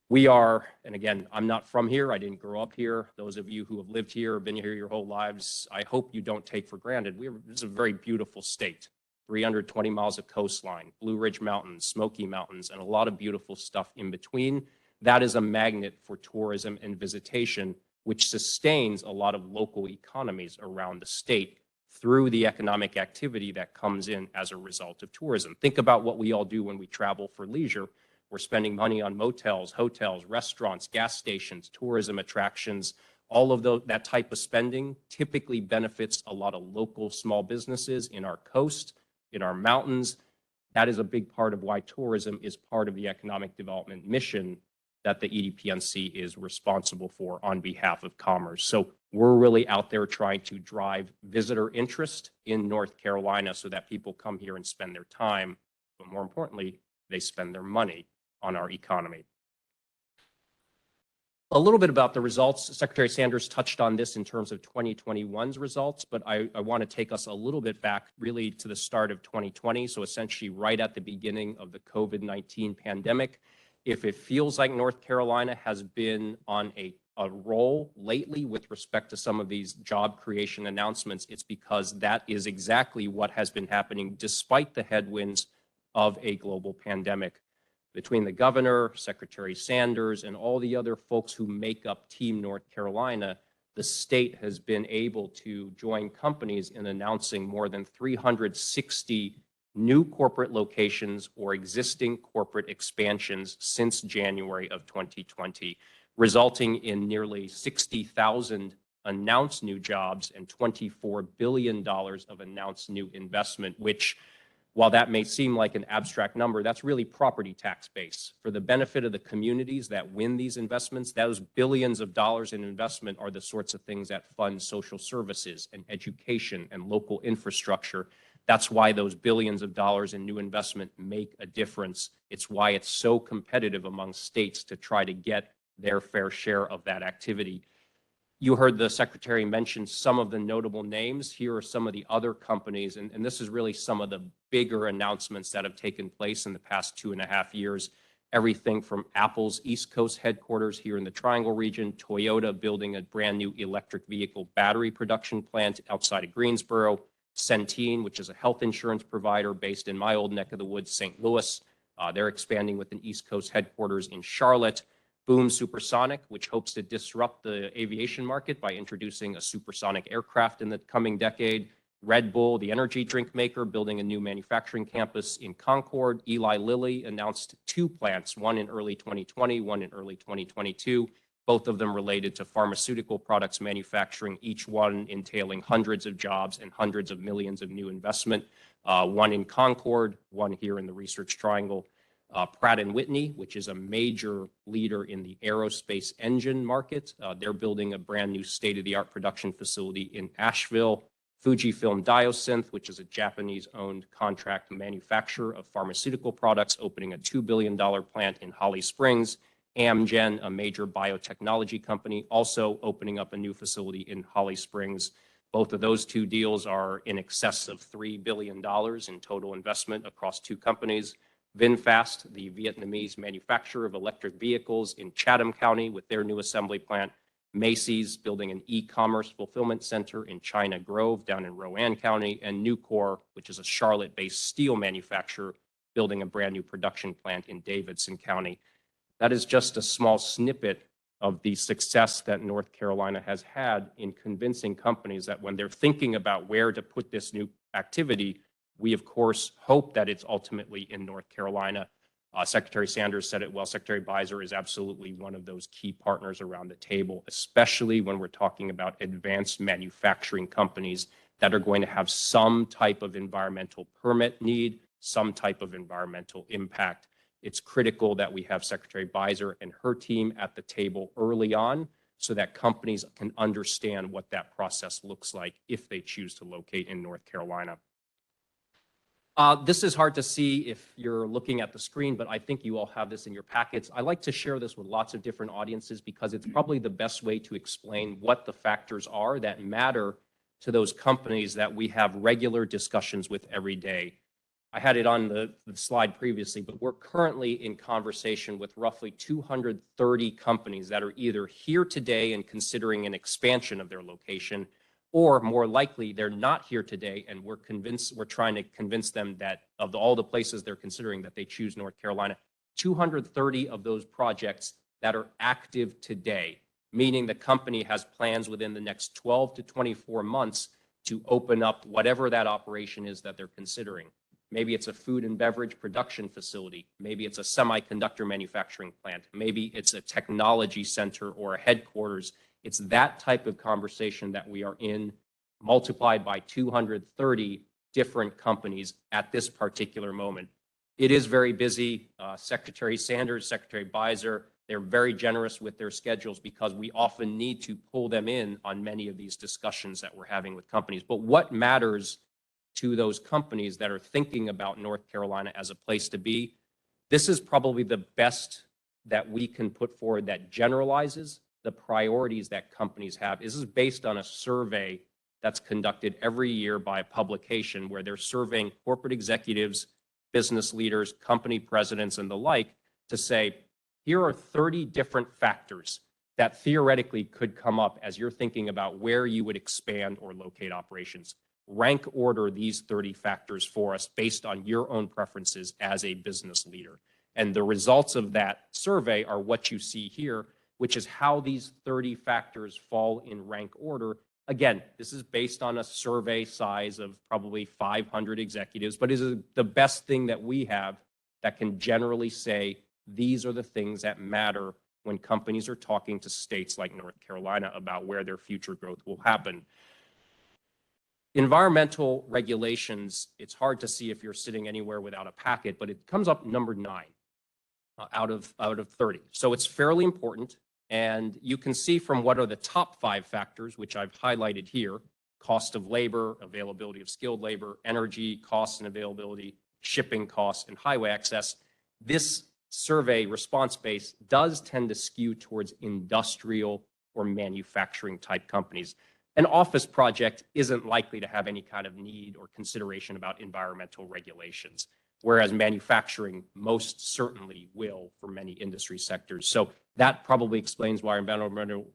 We are, and again, I'm not from here, I didn't grow up here. Those of you who have lived here or been here your whole lives, I hope you don't take for granted. This is a very beautiful state, 320 miles of coastline, Blue Ridge Mountains, Smoky Mountains, and a lot of beautiful stuff in between. That is a magnet for tourism and visitation, which sustains a lot of local economies around the state through the economic activity that comes in as a result of tourism. Think about what we all do when we travel for leisure. We're spending money on motels, hotels, restaurants, gas stations, tourism attractions. All of that type of spending typically benefits a lot of local small businesses in our coast, in our mountains. That is a big part of why tourism is part of the economic development mission that the EDPNC is responsible for on behalf of commerce. So we're really out there trying to drive visitor interest in North Carolina so that people come here and spend their time, but more importantly, they spend their money on our economy. A little bit about the results. Secretary Sanders touched on this in terms of 2021's results, but I want to take us a little bit back really to the start of 2020. So essentially right at the beginning of the COVID-19 pandemic. If it feels like North Carolina has been on a roll lately with respect to some of these job creation announcements, it's because that is exactly what has been happening despite the headwinds of a global pandemic. Between the governor, Secretary Sanders, and all the other folks who make up Team North Carolina, the state has been able to join companies in announcing more than 360 new corporate locations or existing corporate expansions since January of 2020, resulting in nearly 60,000 announced new jobs and $24 billion of announced new investment, which, while that may seem like an abstract number, that's really property tax base. For the benefit of the communities that win these investments, those billions of dollars in investment are the sorts of things that fund social services and education and local infrastructure. That's why those billions of dollars in new investment make a difference. It's why it's so competitive among states to try to get their fair share of that activity. You heard the Secretary mention some of the notable names. Here are some of the other companies, and this is really some of the bigger announcements that have taken place in the past 2.5 years. Everything from Apple's East Coast headquarters here in the Triangle region, Toyota building a brand new electric vehicle battery production plant outside of Greensboro, Centene, which is a health insurance provider based in my old neck of the woods, St. Louis. They're expanding with an East Coast headquarters in Charlotte. Boom Supersonic, which hopes to disrupt the aviation market by introducing a supersonic aircraft in the coming decade. Red Bull, the energy drink maker, building a new manufacturing campus in Concord. Eli Lilly announced 2 plants, one in early 2020, one in early 2022. both of them related to pharmaceutical products manufacturing, each one entailing hundreds of jobs and hundreds of millions of new investment. One in Concord, one here in the Research Triangle. Pratt & Whitney, which is a major leader in the aerospace engine market. They're building a brand new state-of-the-art production facility in Asheville. Fujifilm Diosynth, which is a Japanese-owned contract manufacturer of pharmaceutical products, opening a $2 billion plant in Holly Springs. Amgen, a major biotechnology company, also opening up a new facility in Holly Springs. Both of those two deals are in excess of $3 billion in total investment across two companies. VinFast, the Vietnamese manufacturer of electric vehicles in Chatham County with their new assembly plant. Macy's building an e-commerce fulfillment center in China Grove down in Rowan County. And Nucor, which is a Charlotte-based steel manufacturer, building a brand new production plant in Davidson County. That is just a small snippet of the success that North Carolina has had in convincing companies that when they're thinking about where to put this new activity, we, of course, hope that it's ultimately in North Carolina. Secretary Sanders said it well. Secretary Beiser is absolutely one of those key partners around the table, especially when we're talking about advanced manufacturing companies that are going to have some type of environmental permit need, some type of environmental impact. It's critical that we have Secretary Beiser and her team at the table early on so that companies can understand what that process looks like if they choose to locate in North Carolina. This is hard to see if you're looking at the screen, but I think you all have this in your packets. I like to share this with lots of different audiences because it's probably the best way to explain what the factors are that matter to those companies that we have regular discussions with every day. I had it on the slide previously, but we're currently in conversation with roughly 230 companies that are either here today and considering an expansion of their location, or more likely, they're not here today, and we're trying to convince them that of all the places they're considering that they choose North Carolina. 230 of those projects that are active today, meaning the company has plans within the next 12 to 24 months to open up whatever that operation is that they're considering. Maybe it's a food and beverage production facility. Maybe it's a semiconductor manufacturing plant. Maybe it's a technology center or a headquarters. It's that type of conversation that we are in, multiplied by 230 different companies at this particular moment. It is very busy. Secretary Sanders, Secretary Beiser, they're very generous with their schedules because we often need to pull them in on many of these discussions that we're having with companies. But what matters to those companies that are thinking about North Carolina as a place to be, this is probably the best that we can put forward that generalizes the priorities that companies have. This is based on a survey that's conducted every year by a publication where they're surveying corporate executives, business leaders, company presidents, and the like to say, here are 30 different factors that theoretically could come up as you're thinking about where you would expand or locate operations. Rank order these 30 factors for us based on your own preferences as a business leader. And the results of that survey are what you see here, which is how these 30 factors fall in rank order. Again, this is based on a survey size of probably 500 executives, but it is the best thing that we have that can generally say these are the things that matter when companies are talking to states like North Carolina about where their future growth will happen. Environmental regulations, it's hard to see if you're sitting anywhere without a packet, but it comes up number 9 out of 30. So it's fairly important. And you can see from what are the top 5 factors, which I've highlighted here: cost of labor, availability of skilled labor, energy costs and availability, shipping costs, and highway access. This survey response base does tend to skew towards industrial or manufacturing type companies. An office project isn't likely to have any kind of need or consideration about environmental regulations, whereas manufacturing most certainly will for many industry sectors. So that probably explains why environmental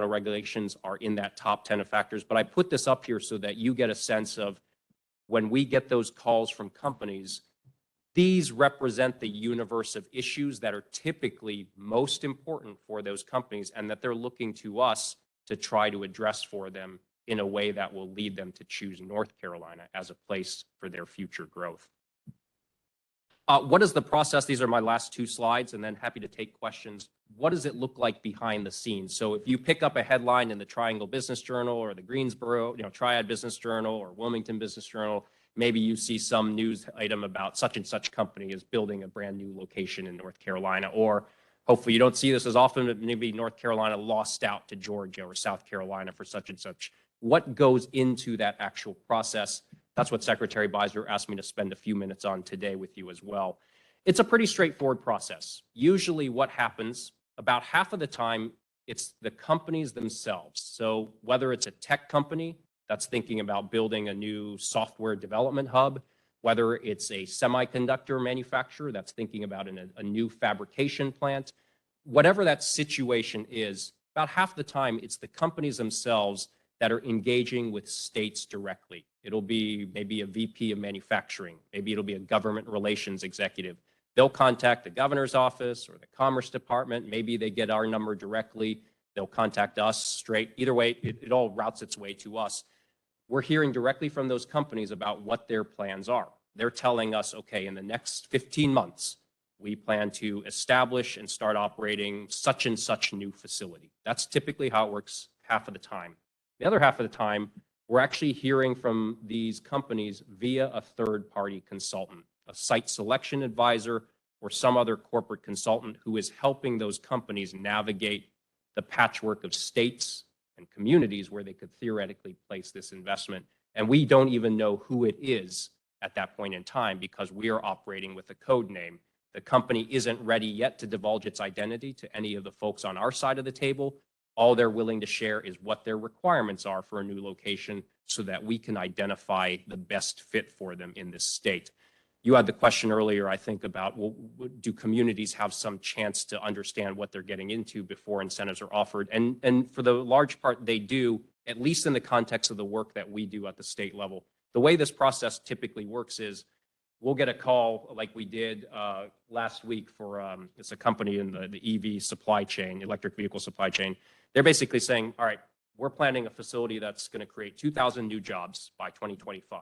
regulations are in that top 10 of factors. But I put this up here so that you get a sense of when we get those calls from companies, these represent the universe of issues that are typically most important for those companies and that they're looking to us to try to address for them in a way that will lead them to choose North Carolina as a place for their future growth. What is the process? These are my last two slides, and then happy to take questions. What does it look like behind the scenes? So if you pick up a headline in the Triangle Business Journal or the Greensboro, Triad Business Journal or Wilmington Business Journal, maybe you see some news item about such and such company is building a brand new location in North Carolina, or hopefully you don't see this as often, but maybe North Carolina lost out to Georgia or South Carolina for such and such. What goes into that actual process? That's what Secretary Beiser asked me to spend a few minutes on today with you as well. It's a pretty straightforward process. Usually what happens, about half of the time, it's the companies themselves. So whether it's a tech company that's thinking about building a new software development hub, whether it's a semiconductor manufacturer that's thinking about a new fabrication plant, whatever that situation is, about half the time, it's the companies themselves that are engaging with states directly. It'll be maybe a VP of manufacturing. Maybe it'll be a government relations executive. They'll contact the governor's office or the Commerce Department. Maybe they get our number directly. They'll contact us straight. Either way, it all routes its way to us. We're hearing directly from those companies about what their plans are. They're telling us, okay, in the next 15 months, we plan to establish and start operating such and such new facility. That's typically how it works half of the time. The other half of the time, we're actually hearing from these companies via a third-party consultant, a site selection advisor, or some other corporate consultant who is helping those companies navigate the patchwork of states and communities where they could theoretically place this investment. And we don't even know who it is at that point in time because we are operating with a code name. The company isn't ready yet to divulge its identity to any of the folks on our side of the table. All they're willing to share is what their requirements are for a new location so that we can identify the best fit for them in this state. You had the question earlier, I think, about, well, do communities have some chance to understand what they're getting into before incentives are offered? And for the large part, they do, at least in the context of the work that we do at the state level. The way this process typically works is we'll get a call like we did last week for, it's a company in the EV supply chain, electric vehicle supply chain. They're basically saying, all right, we're planning a facility that's going to create 2,000 new jobs by 2025.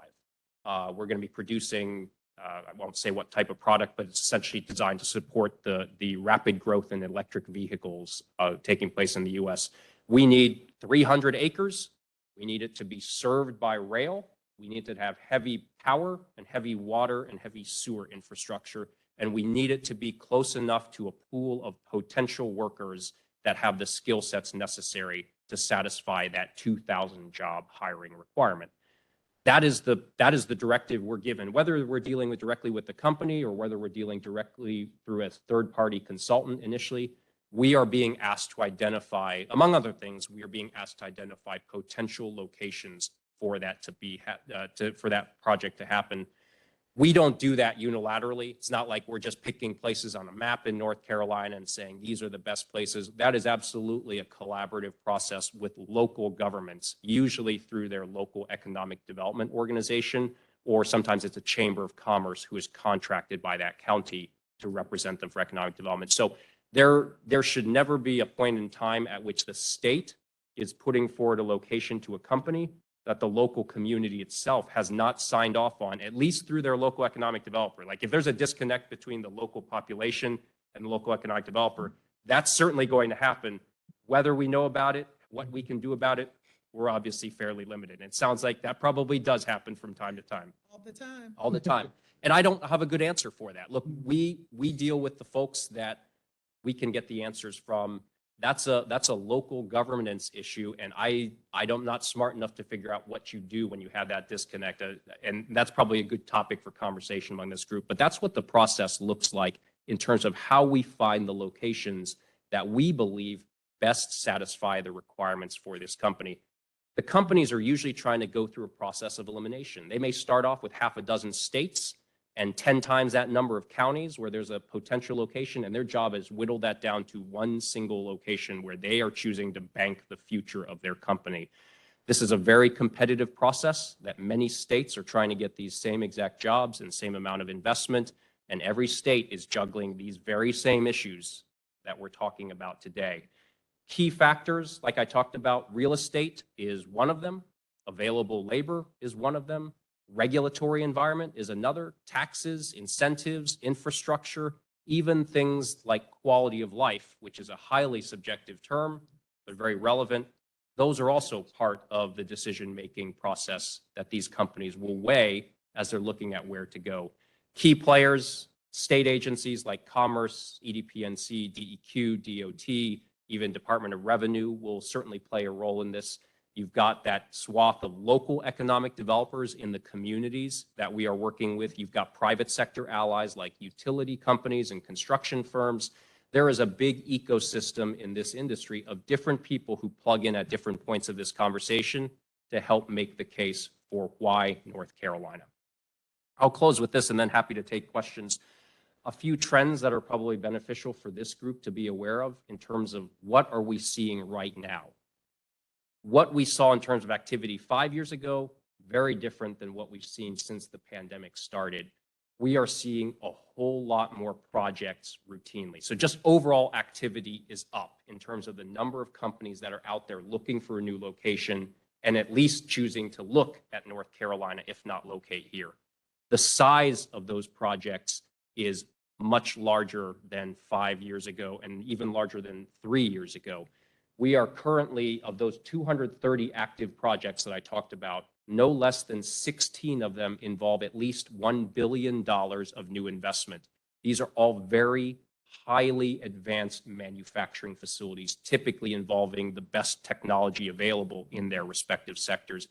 We're going to be producing, I won't say what type of product, but it's essentially designed to support the rapid growth in electric vehicles taking place in the US. We need 300 acres. We need it to be served by rail. We need to have heavy power and heavy water and heavy sewer infrastructure. And we need it to be close enough to a pool of potential workers that have the skill sets necessary to satisfy that 2,000 job hiring requirement. That is the directive we're given, whether we're dealing directly with the company or whether we're dealing directly through a third-party consultant initially. We are being asked to identify, among other things, we are being asked to identify potential locations for that for that project to happen. We don't do that unilaterally. It's not like we're just picking places on a map in North Carolina and saying these are the best places. That is absolutely a collaborative process with local governments, usually through their local economic development organization, or sometimes it's a chamber of commerce who is contracted by that county to represent them for economic development. So there should never be a point in time at which the state is putting forward a location to a company that the local community itself has not signed off on, at least through their local economic developer. Like if there's a disconnect between the local population and the local economic developer, that's certainly going to happen. Whether we know about it, what we can do about it, we're obviously fairly limited. And it sounds like that probably does happen from time to time. All the time. All the time. And I don't have a good answer for that. Look, we deal with the folks that we can get the answers from. That's a local governance issue, and I'm not smart enough to figure out what you do when you have that disconnect, and that's probably a good topic for conversation among this group. But that's what the process looks like in terms of how we find the locations that we believe best satisfy the requirements for this company. The companies are usually trying to go through a process of elimination. They may start off with half a dozen states and 10 times that number of counties where there's a potential location, and their job is whittle that down to one single location where they are choosing to bank the future of their company. This is a very competitive process that many states are trying to get these same exact jobs and same amount of investment, and every state is juggling these very same issues that we're talking about today. Key factors, like I talked about, real estate is one of them, available labor is one of them, Regulatory environment is another. Taxes, incentives, infrastructure, even things like quality of life, which is a highly subjective term, but very relevant. Those are also part of the decision-making process that these companies will weigh as they're looking at where to go. Key players, state agencies like Commerce, EDPNC, DEQ, DOT, even Department of Revenue will certainly play a role in this. You've got that swath of local economic developers in the communities that we are working with. You've got private sector allies like utility companies and construction firms. There is a big ecosystem in this industry of different people who plug in at different points of this conversation to help make the case for why North Carolina. I'll close with this and then happy to take questions. A few trends that are probably beneficial for this group to be aware of in terms of what are we seeing right now. What we saw in terms of activity 5 years ago, very different than what we've seen since the pandemic started. We are seeing a whole lot more projects routinely. So just overall activity is up in terms of the number of companies that are out there looking for a new location and at least choosing to look at North Carolina, if not locate here. The size of those projects is much larger than 5 years ago and even larger than 3 years ago. We are currently, of those 230 active projects that I talked about, no less than 16 of them involve at least $1 billion of new investment. These are all very highly advanced manufacturing facilities, typically involving the best technology available in their respective sectors.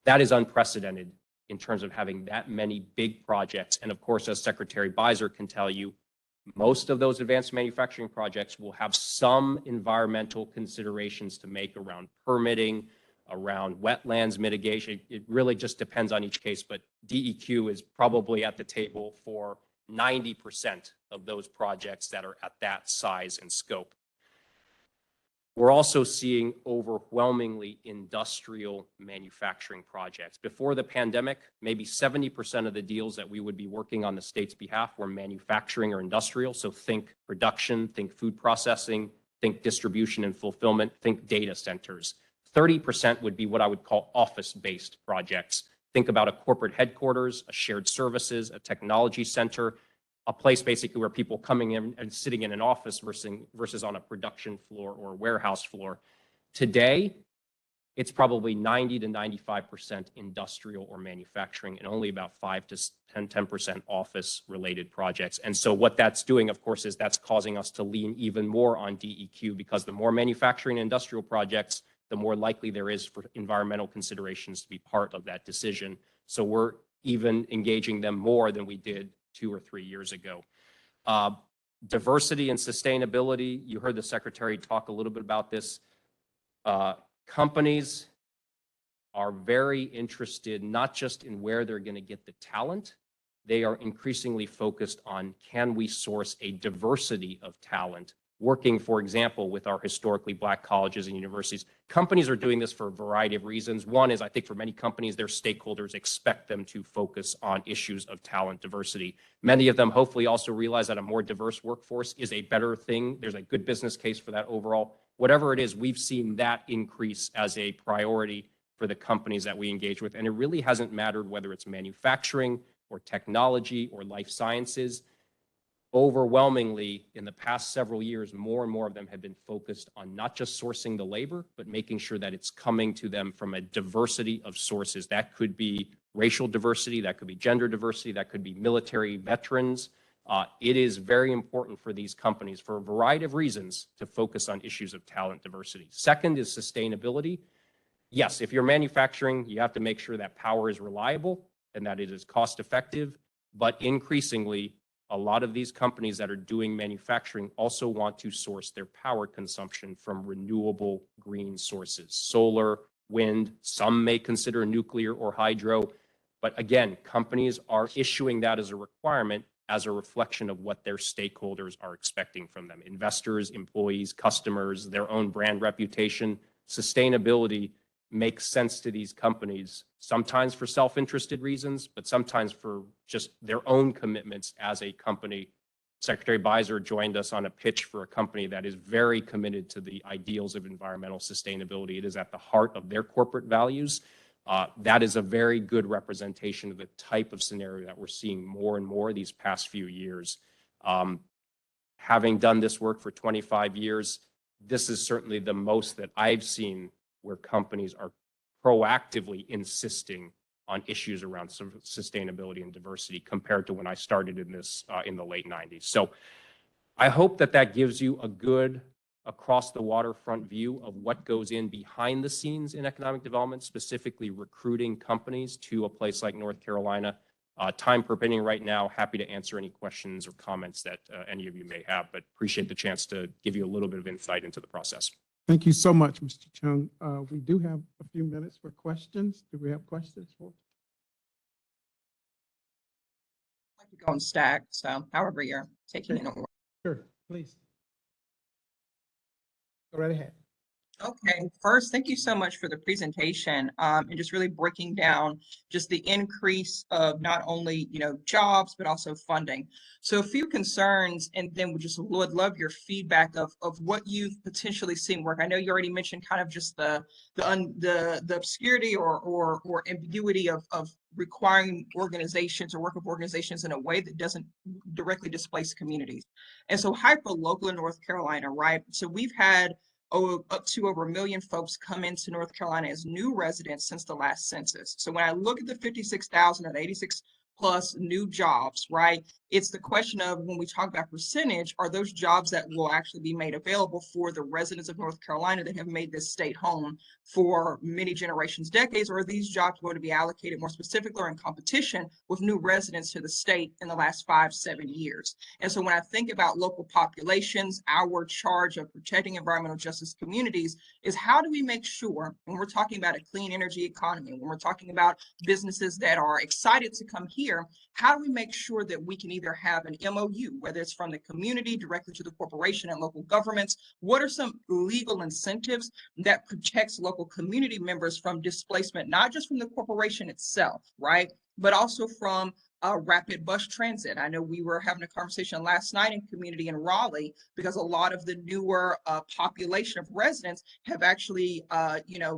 That is unprecedented in terms of having that many big projects. And of course, as Secretary Beiser can tell you, most of those advanced manufacturing projects will have some environmental considerations to make around permitting, around wetlands mitigation. It really just depends on each case, but DEQ is probably at the table for 90% of those projects that are at that size and scope. We're also seeing overwhelmingly industrial manufacturing projects. Before the pandemic, maybe 70% of the deals that we would be working on the state's behalf were manufacturing or industrial. So think production, think food processing, think distribution and fulfillment, think data centers. 30% would be what I would call office-based projects. Think about a corporate headquarters, a shared services, a technology center, a place basically where people coming in and sitting in an office versus on a production floor or a warehouse floor. Today, it's probably 90 to 95% industrial or manufacturing and only about 5 to 10% office-related projects. And so what that's doing, of course, is that's causing us to lean even more on DEQ because the more manufacturing and industrial projects, the more likely there is for environmental considerations to be part of that decision. So we're even engaging them more than we did 2 or 3 years ago. Diversity and sustainability, you heard the Secretary talk a little bit about this. Companies are very interested not just in where they're going to get the talent, they are increasingly focused on can we source a diversity of talent, working, for example, with our historically Black colleges and universities. Companies are doing this for a variety of reasons. One is, I think for many companies, their stakeholders expect them to focus on issues of talent diversity. Many of them hopefully also realize that a more diverse workforce is a better thing. There's a good business case for that overall. Whatever it is, we've seen that increase as a priority for the companies that we engage with. And it really hasn't mattered whether it's manufacturing or technology or life sciences. Overwhelmingly, in the past several years, more and more of them have been focused on not just sourcing the labor, but making sure that it's coming to them from a diversity of sources. That could be racial diversity, that could be gender diversity, that could be military veterans. It is very important for these companies, for a variety of reasons, to focus on issues of talent diversity. Second is sustainability. Yes, if you're manufacturing, you have to make sure that power is reliable and that it is cost effective, but increasingly, a lot of these companies that are doing manufacturing also want to source their power consumption from renewable green sources, solar, wind, some may consider nuclear or hydro. But again, companies are issuing that as a requirement as a reflection of what their stakeholders are expecting from them. Investors, employees, customers, their own brand reputation. Sustainability makes sense to these companies, sometimes for self-interested reasons, but sometimes for just their own commitments as a company. Secretary Beiser joined us on a pitch for a company that is very committed to the ideals of environmental sustainability. It is at the heart of their corporate values. That is a very good representation of the type of scenario that we're seeing more and more these past few years. Having done this work for 25 years, this is certainly the most that I've seen where companies are proactively insisting on issues around sustainability and diversity compared to when I started in this in the late 90s. So I hope that that gives you a good across the waterfront view of what goes in behind the scenes in economic development, specifically recruiting companies to a place like North Carolina. Time permitting right now, happy to answer any questions or comments that any of you may have, but appreciate the chance to give you a little bit of insight into the process. Thank you so much, Mr. Chung. We do have a few minutes for questions. Do we have questions for? I'd like to go on stack, so however you're taking it over. Sure, please. Go right ahead. Okay, first, thank you so much for the presentation and just really breaking down just the increase of not only, jobs, but also funding. So a few concerns, and then would love your feedback of what you've potentially seen work. I know you already mentioned kind of just the obscurity or ambiguity of requiring organizations or work of organizations in a way that doesn't directly displace communities. And so hyper local in North Carolina, right? So we've had up to over 1 million folks come into North Carolina as new residents since the last census. So when I look at the 56,000 and 86 plus new jobs, right? It's the question of when we talk about percentage, are those jobs that will actually be made available for the residents of North Carolina that have made this state home for many generations, decades, or are these jobs going to be allocated more specifically or in competition with new residents to the state in the last 5-7 years? And so when I think about local populations, our charge of protecting environmental justice communities is how do we make sure when we're talking about a clean energy economy, when we're talking about businesses that are excited to come here, how do we make sure that we can either have an MOU, whether it's from the community directly to the corporation and local governments? What are some legal incentives that protects local community members from displacement, not just from the corporation itself, right? But also from rapid bus transit. I know we were having a conversation last night in community in Raleigh because a lot of the newer population of residents have actually,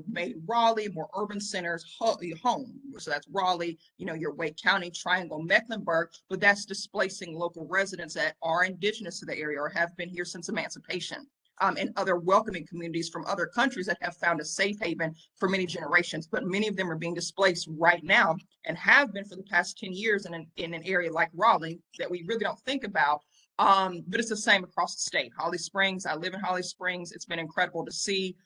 made Raleigh more urban centers home. So that's Raleigh, your Wake County, Triangle, Mecklenburg, but that's displacing local residents that are indigenous to the area or have been here since emancipation. And other welcoming communities from other countries that have found a safe haven for many generations. But many of them are being displaced right now and have been for the past 10 years in an area like Raleigh that we really don't think about. But it's the same across the state. Holly Springs, I live in Holly Springs. It's been incredible to see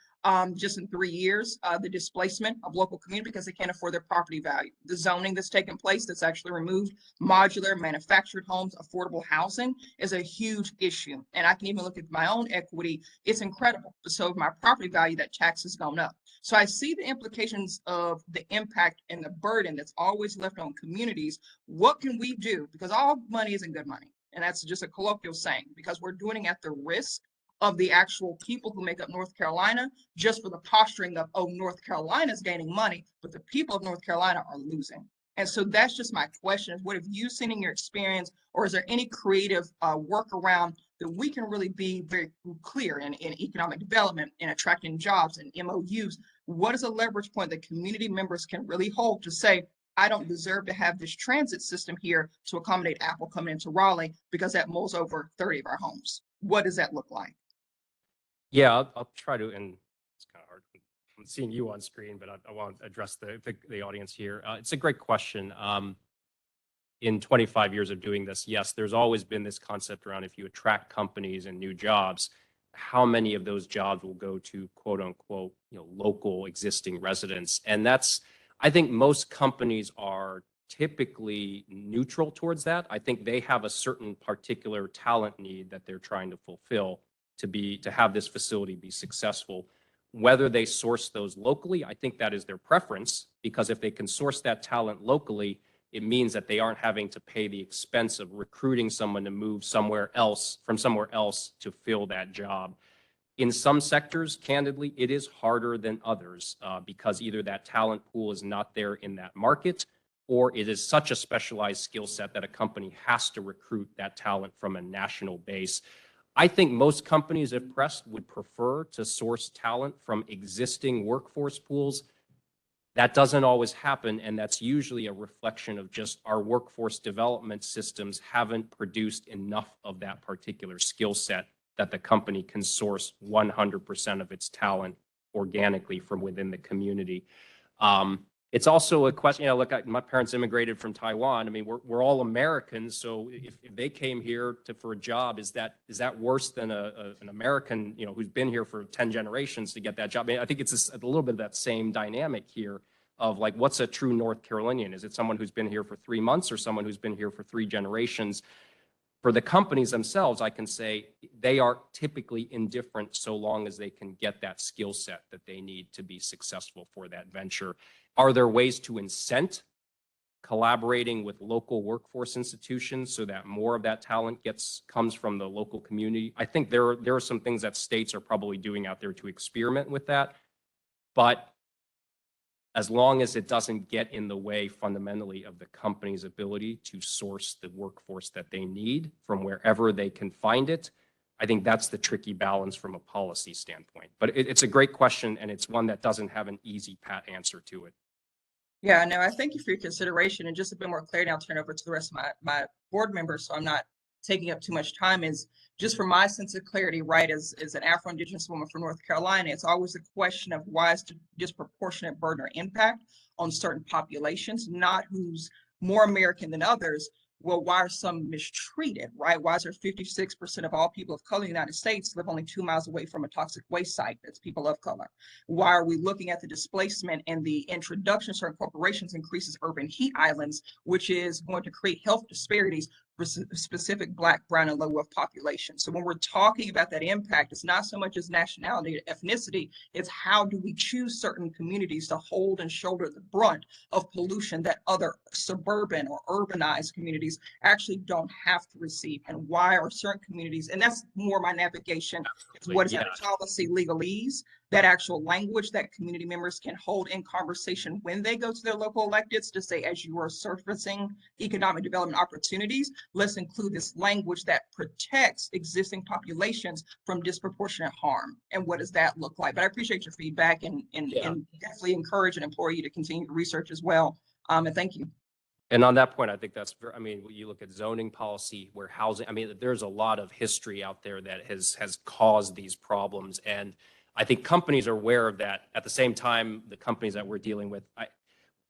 just in 3 years, the displacement of local community because they can't afford their property value. The zoning that's taken place that's actually removed modular manufactured homes, affordable housing is a huge issue. And I can even look at my own equity. It's incredible. So my property value, that tax has gone up. So I see the implications of the impact and the burden that's always left on communities. What can we do? Because all money isn't good money. And that's just a colloquial saying because we're doing it at the risk of the actual people who make up North Carolina, just for the posturing of, oh, North Carolina's gaining money, but the people of North Carolina are losing. And so that's just my question is, what have you seen in your experience, or is there any creative workaround that we can really be very clear in economic development, in attracting jobs and MOUs? What is a leverage point that community members can really hold to say, I don't deserve to have this transit system here to accommodate Apple coming into Raleigh because that mulls over 30 of our homes? What does that look like? Yeah, I'll try to, and it's kind of hard. I'm seeing you on screen, but I want to address the audience here. It's a great question. In 25 years of doing this, yes, there's always been this concept around if you attract companies and new jobs, how many of those jobs will go to quote unquote, local existing residents. And I think most companies are typically neutral towards that. I think they have a certain particular talent need that they're trying to fulfill to have this facility be successful. Whether they source those locally, I think that is their preference, because if they can source that talent locally, it means that they aren't having to pay the expense of recruiting someone to move somewhere else to fill that job. In some sectors, candidly, it is harder than others because either that talent pool is not there in that market, or it is such a specialized skill set that a company has to recruit that talent from a national base. I think most companies, if pressed, would prefer to source talent from existing workforce pools. That doesn't always happen, and that's usually a reflection of just our workforce development systems haven't produced enough of that particular skill set that the company can source 100% of its talent organically from within the community. It's also a question, look, my parents immigrated from Taiwan. I mean, we're all Americans, so if they came here for a job, is that worse than an American, who's been here for 10 generations to get that job? I mean, I think it's a little bit of that same dynamic here of like, what's a true North Carolinian? Is it someone who's been here for 3 months or someone who's been here for 3 generations? For the companies themselves, I can say they are typically indifferent so long as they can get that skill set that they need to be successful for that venture. Are there ways to incent collaborating with local workforce institutions so that more of that talent comes from the local community? I think there are some things that states are probably doing out there to experiment with that. But as long as it doesn't get in the way fundamentally of the company's ability to source the workforce that they need from wherever they can find it, I think that's the tricky balance from a policy standpoint. But it's a great question, and it's one that doesn't have an easy, pat answer to it. Yeah, no, I thank you for your consideration, and just a bit more clarity, I'll turn over to the rest of my board members, so I'm not taking up too much time. Is just for my sense of clarity, right, as an Afro-Indigenous woman from North Carolina, it's always a question of why is the disproportionate burden or impact on certain populations, not who's more American than others. Well, why are some mistreated, right? Why is there 56% of all people of color in the United States live only 2 miles away from a toxic waste site that's people of color? Why are we looking at the displacement and the introduction of certain corporations increases urban heat islands, which is going to create health disparities for specific Black, brown, and low wealth populations? So when we're talking about that impact, it's not so much as nationality or ethnicity, it's how do we choose certain communities to hold and shoulder the brunt of pollution that other suburban or urbanized communities actually don't have to receive, and why are certain communities, and that's more my navigation, is what is that policy legalese, that actual language that community members can hold in conversation when they go to their local electeds to say, as you are surfacing economic development opportunities, let's include this language that protects existing populations from disproportionate harm. And what does that look like? But I appreciate your feedback and definitely encourage and implore you to continue to research as well. And thank you. And on that point, I think that's, I mean, you look at zoning policy, where housing, I mean, there's a lot of history out there that has caused these problems. And I think companies are aware of that. At the same time, the companies that we're dealing with,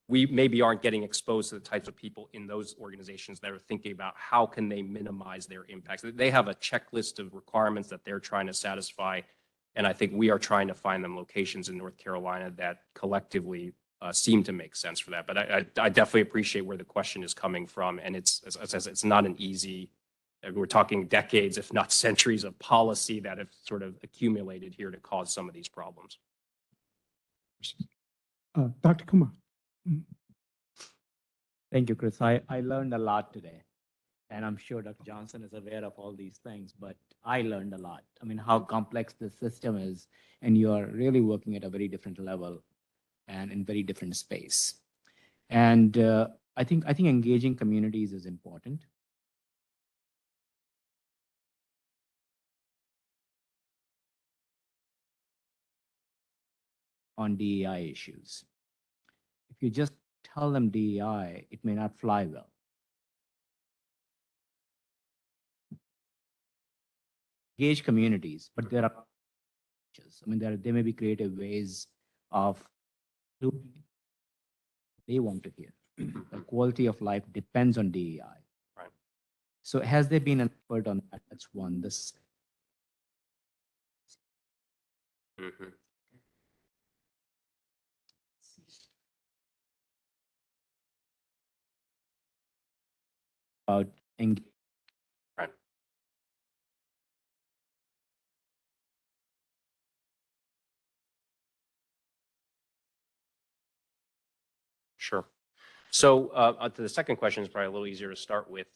we maybe aren't getting exposed to the types of people in those organizations that are thinking about how can they minimize their impacts. They have a checklist of requirements that they're trying to satisfy. And I think we are trying to find them locations in North Carolina that collectively seem to make sense for that. But I definitely appreciate where the question is coming from. And it's not an easy, we're talking decades, if not centuries, of policy that have sort of accumulated here to cause some of these problems. Dr. Kumar. Thank you, Chris. I learned a lot today. And I'm sure Dr. Johnson is aware of all these things, but I learned a lot. I mean, how complex the system is, and you are really working at a very different level and in very different space. And I think engaging communities is important. On DEI issues. If you just tell them DEI, it may not fly well. Engage communities, but there are, I mean, there may be creative ways of doing they want to hear. The quality of life depends on DEI. Right. So has there been an effort on that? That's one. This. About engagement. Right. Sure. So the second question is probably a little easier to start with.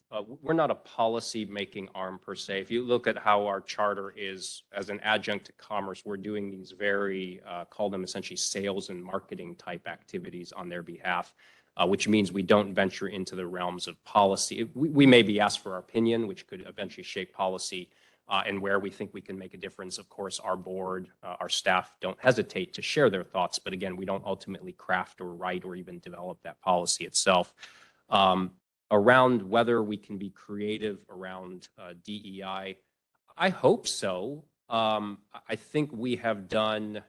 We're not a policy-making arm per se. If you look at how our charter is as an adjunct to commerce, we're doing these very, call them essentially sales and marketing type activities on their behalf, which means we don't venture into the realms of policy. We may be asked for our opinion, which could eventually shape policy, and where we think we can make a difference. Of course, our board, our staff don't hesitate to share their thoughts, but again, we don't ultimately craft or write or even develop that policy itself. Around whether we can be creative around DEI, I hope so. I think we have done,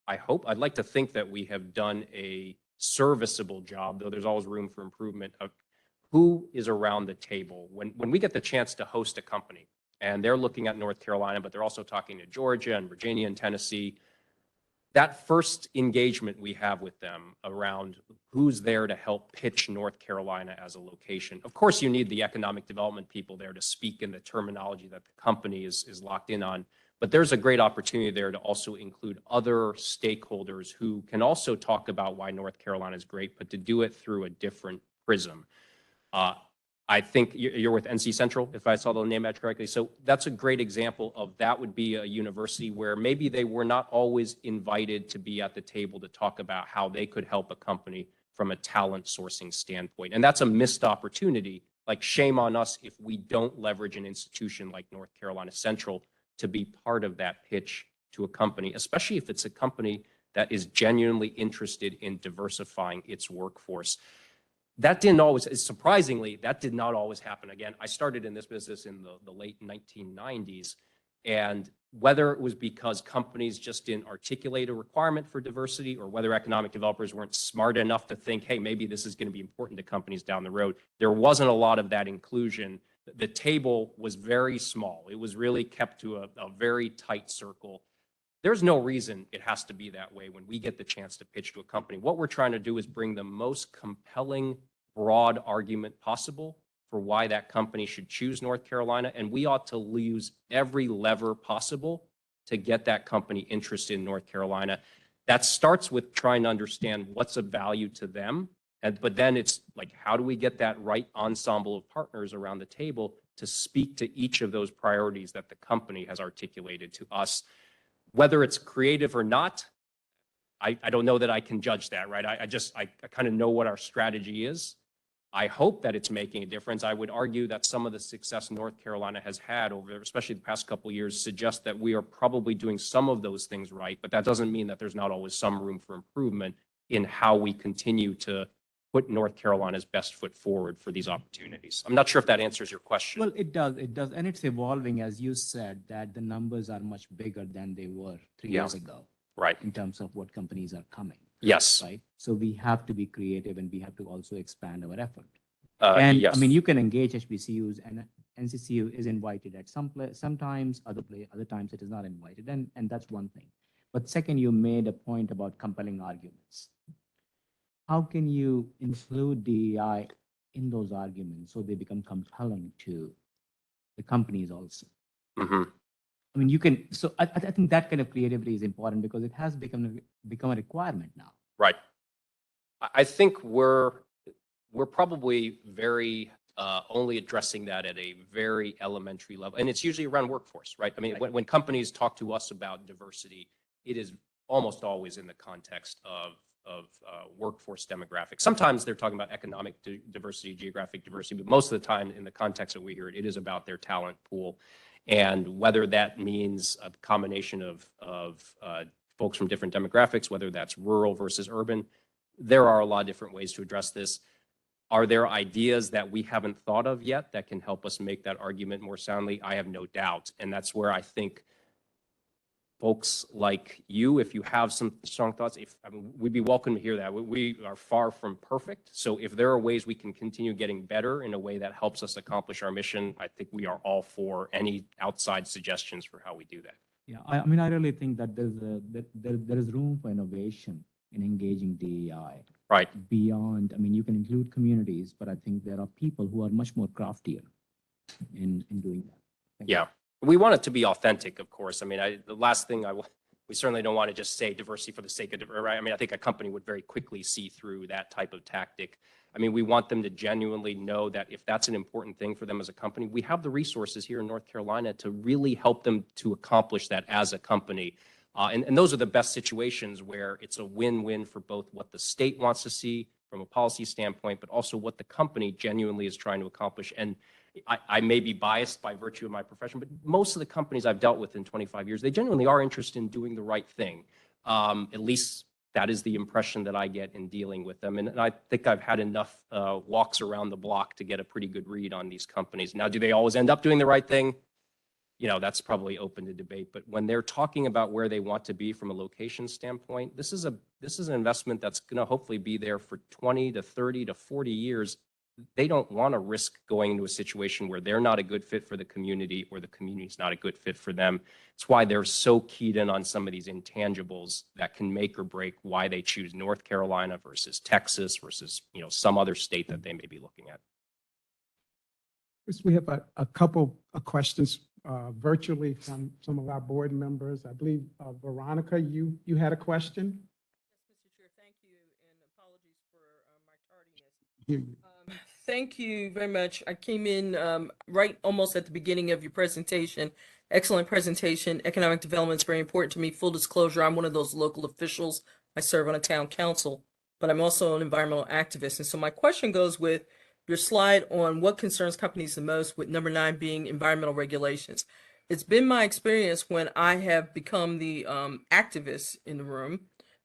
I'd like to think that we have done a serviceable job, though there's always room for improvement, of who is around the table. When we get the chance to host a company and they're looking at North Carolina, but they're also talking to Georgia and Virginia and Tennessee, that first engagement we have with them around who's there to help pitch North Carolina as a location. Of course, you need the economic development people there to speak in the terminology that the company is locked in on. But there's a great opportunity there to also include other stakeholders who can also talk about why North Carolina is great, but to do it through a different prism. I think you're with NC Central, if I saw the name match correctly. So that's a great example of that would be a university where maybe they were not always invited to be at the table to talk about how they could help a company from a talent sourcing standpoint. And that's a missed opportunity. Like, shame on us if we don't leverage an institution like North Carolina Central to be part of that pitch to a company, especially if it's a company that is genuinely interested in diversifying its workforce. That didn't always, surprisingly, that did not always happen. Again, I started in this business in the late 1990s, and whether it was because companies just didn't articulate a requirement for diversity, or whether economic developers weren't smart enough to think, hey, maybe this is going to be important to companies down the road, there wasn't a lot of that inclusion. The table was very small. It was really kept to a very tight circle. There's no reason it has to be that way when we get the chance to pitch to a company. What we're trying to do is bring the most compelling, broad argument possible for why that company should choose North Carolina, and we ought to use every lever possible to get that company interested in North Carolina. That starts with trying to understand what's of value to them, but then it's like, how do we get that right ensemble of partners around the table to speak to each of those priorities that the company has articulated to us? Whether it's creative or not, I don't know that I can judge that, right? I kind of know what our strategy is. I hope that it's making a difference. I would argue that some of the success North Carolina has had over, especially the past couple of years, suggests that we are probably doing some of those things right, but that doesn't mean that there's not always some room for improvement in how we continue to put North Carolina's best foot forward for these opportunities. I'm not sure if that answers your question. Well, it does. And it's evolving, as you said, that the numbers are much bigger than they were 3 years ago. Right. In terms of what companies are coming. Yes. Right. So we have to be creative, and we have to also expand our effort. And yes. I mean, you can engage HBCUs, and NCCU is invited at sometimes, other times it is not invited. And that's one thing. But second, you made a point about compelling arguments. How can you include DEI in those arguments so they become compelling to the companies also? Mm-hmm. I mean, you can, so I think that kind of creativity is important because it has become a requirement now. Right. I think we're probably very only addressing that at a very elementary level. And it's usually around workforce, right? I mean, when companies talk to us about diversity, it is almost always in the context of workforce demographics. Sometimes they're talking about economic diversity, geographic diversity, but most of the time in the context that we hear it, it is about their talent pool. And whether that means a combination of folks from different demographics, whether that's rural versus urban, there are a lot of different ways to address this. Are there ideas that we haven't thought of yet that can help us make that argument more soundly? I have no doubt. And that's where I think folks like you, if you have some strong thoughts, we'd be welcome to hear that. We are far from perfect. So if there are ways we can continue getting better in a way that helps us accomplish our mission, I think we are all for any outside suggestions for how we do that. Yeah, I mean, I really think that there is room for innovation in engaging DEI. Right. Beyond, I mean, you can include communities, but I think there are people who are much more craftier in doing that. Yeah. We want it to be authentic, of course. I mean, the last thing we certainly don't want to just say diversity for the sake of diversity, right? I mean, I think a company would very quickly see through that type of tactic. I mean, we want them to genuinely know that if that's an important thing for them as a company, we have the resources here in North Carolina to really help them to accomplish that as a company. And those are the best situations where it's a win-win for both what the state wants to see from a policy standpoint, but also what the company genuinely is trying to accomplish. And I may be biased by virtue of my profession, but most of the companies I've dealt with in 25 years, they genuinely are interested in doing the right thing. At least that is the impression that I get in dealing with them. And I think I've had enough walks around the block to get a pretty good read on these companies. Now, do they always end up doing the right thing? You know, that's probably open to debate. But when they're talking about where they want to be from a location standpoint, this is an investment that's going to hopefully be there for 20 to 30 to 40 years. They don't want to risk going into a situation where they're not a good fit for the community or the community's not a good fit for them. It's why they're so keyed in on some of these intangibles that can make or break why they choose North Carolina versus Texas versus, you know, some other state that they may be looking at. We have a couple of questions virtually from some of our board members. I believe, Veronica, you had a question? Yes, Mr. Chair, thank you, and apologies for my tardiness. Hear you. Thank you very much. I came in right almost at the beginning of your presentation. Excellent presentation. Economic development is very important to me. Full disclosure, I'm one of those local officials. I serve on a town council, but I'm also an environmental activist. And so my question goes with your slide on what concerns companies the most, with number 9 being environmental regulations. It's been my experience when I have become the activist in the room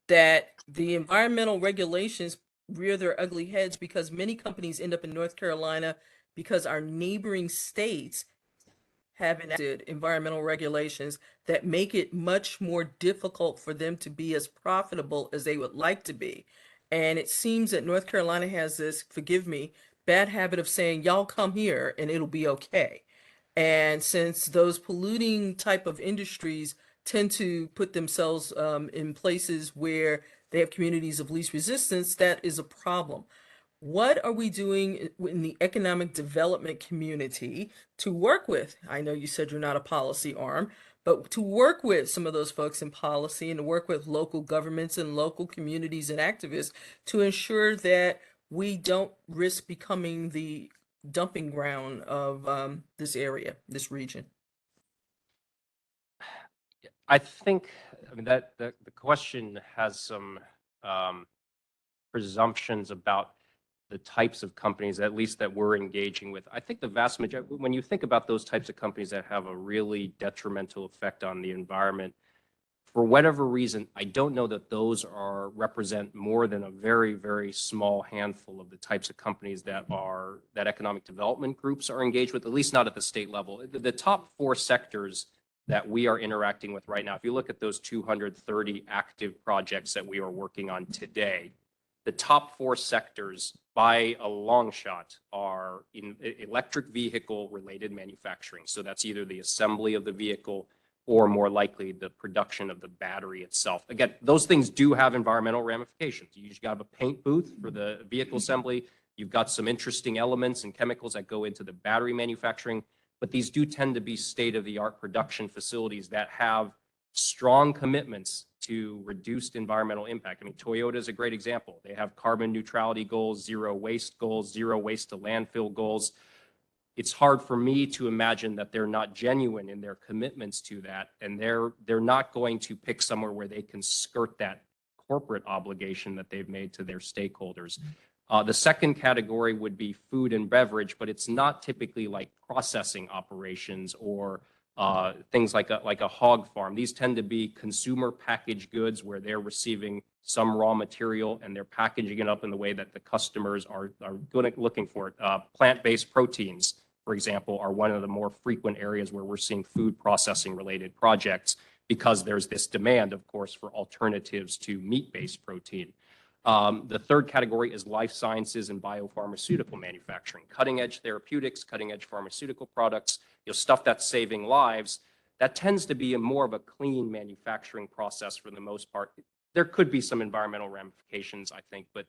that the environmental regulations rear their ugly heads because many companies end up in North Carolina because our neighboring states have enacted environmental regulations that make it much more difficult for them to be as profitable as they would like to be. And it seems that North Carolina has this, forgive me, bad habit of saying, y'all come here and it'll be okay. And since those polluting type of industries tend to put themselves in places where they have communities of least resistance, that is a problem. What are we doing in the economic development community to work with? I know you said you're not a policy arm, but to work with some of those folks in policy and to work with local governments and local communities and activists to ensure that we don't risk becoming the dumping ground of this area, this region. I think, I mean, that the question has some presumptions about the types of companies, at least that we're engaging with. I think the vast majority, when you think about those types of companies that have a really detrimental effect on the environment, for whatever reason, I don't know that those represent more than a very, very small handful of the types of companies that economic development groups are engaged with, at least not at the state level. The top 4 sectors that we are interacting with right now, if you look at those 230 active projects that we are working on today, the top 4 sectors by a long shot are in electric vehicle related manufacturing. So that's either the assembly of the vehicle or more likely the production of the battery itself. Again, those things do have environmental ramifications. You usually have a paint booth for the vehicle assembly. You've got some interesting elements and chemicals that go into the battery manufacturing, but these do tend to be state-of-the-art production facilities that have strong commitments to reduced environmental impact. I mean, Toyota is a great example. They have carbon neutrality goals, zero waste to landfill goals. It's hard for me to imagine that they're not genuine in their commitments to that, and they're not going to pick somewhere where they can skirt that corporate obligation that they've made to their stakeholders. The second category would be food and beverage, but it's not typically like processing operations or things like a hog farm. These tend to be consumer packaged goods where they're receiving some raw material and they're packaging it up in the way that the customers are looking for it. Plant-based proteins, for example, are one of the more frequent areas where we're seeing food processing related projects because there's this demand, of course, for alternatives to meat-based protein. The third category is life sciences and biopharmaceutical manufacturing, cutting edge therapeutics, cutting edge pharmaceutical products, stuff that's saving lives. That tends to be more of a clean manufacturing process for the most part. There could be some environmental ramifications, I think, but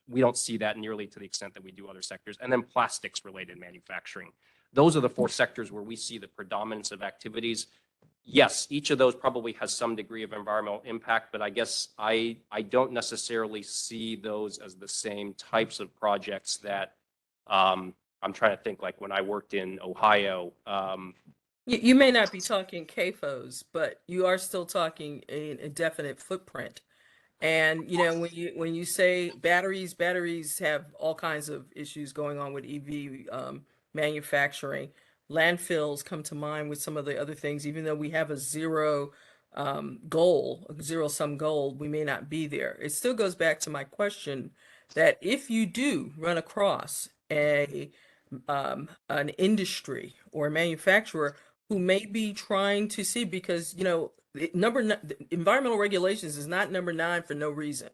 we don't see that nearly to the extent that we do other sectors. And then plastics related manufacturing. Those are the 4 sectors where we see the predominance of activities. Yes, each of those probably has some degree of environmental impact, but I guess I don't necessarily see those as the same types of projects that I'm trying to think, like when I worked in Ohio. You may not be talking CAFOs, but you are still talking a definite footprint. And when you say batteries have all kinds of issues going on with EV manufacturing. Landfills come to mind with some of the other things, even though we have a zero goal, a zero-sum goal, we may not be there. It still goes back to my question that if you do run across an industry or a manufacturer who may be trying to see, because environmental regulations is not number 9 for no reason.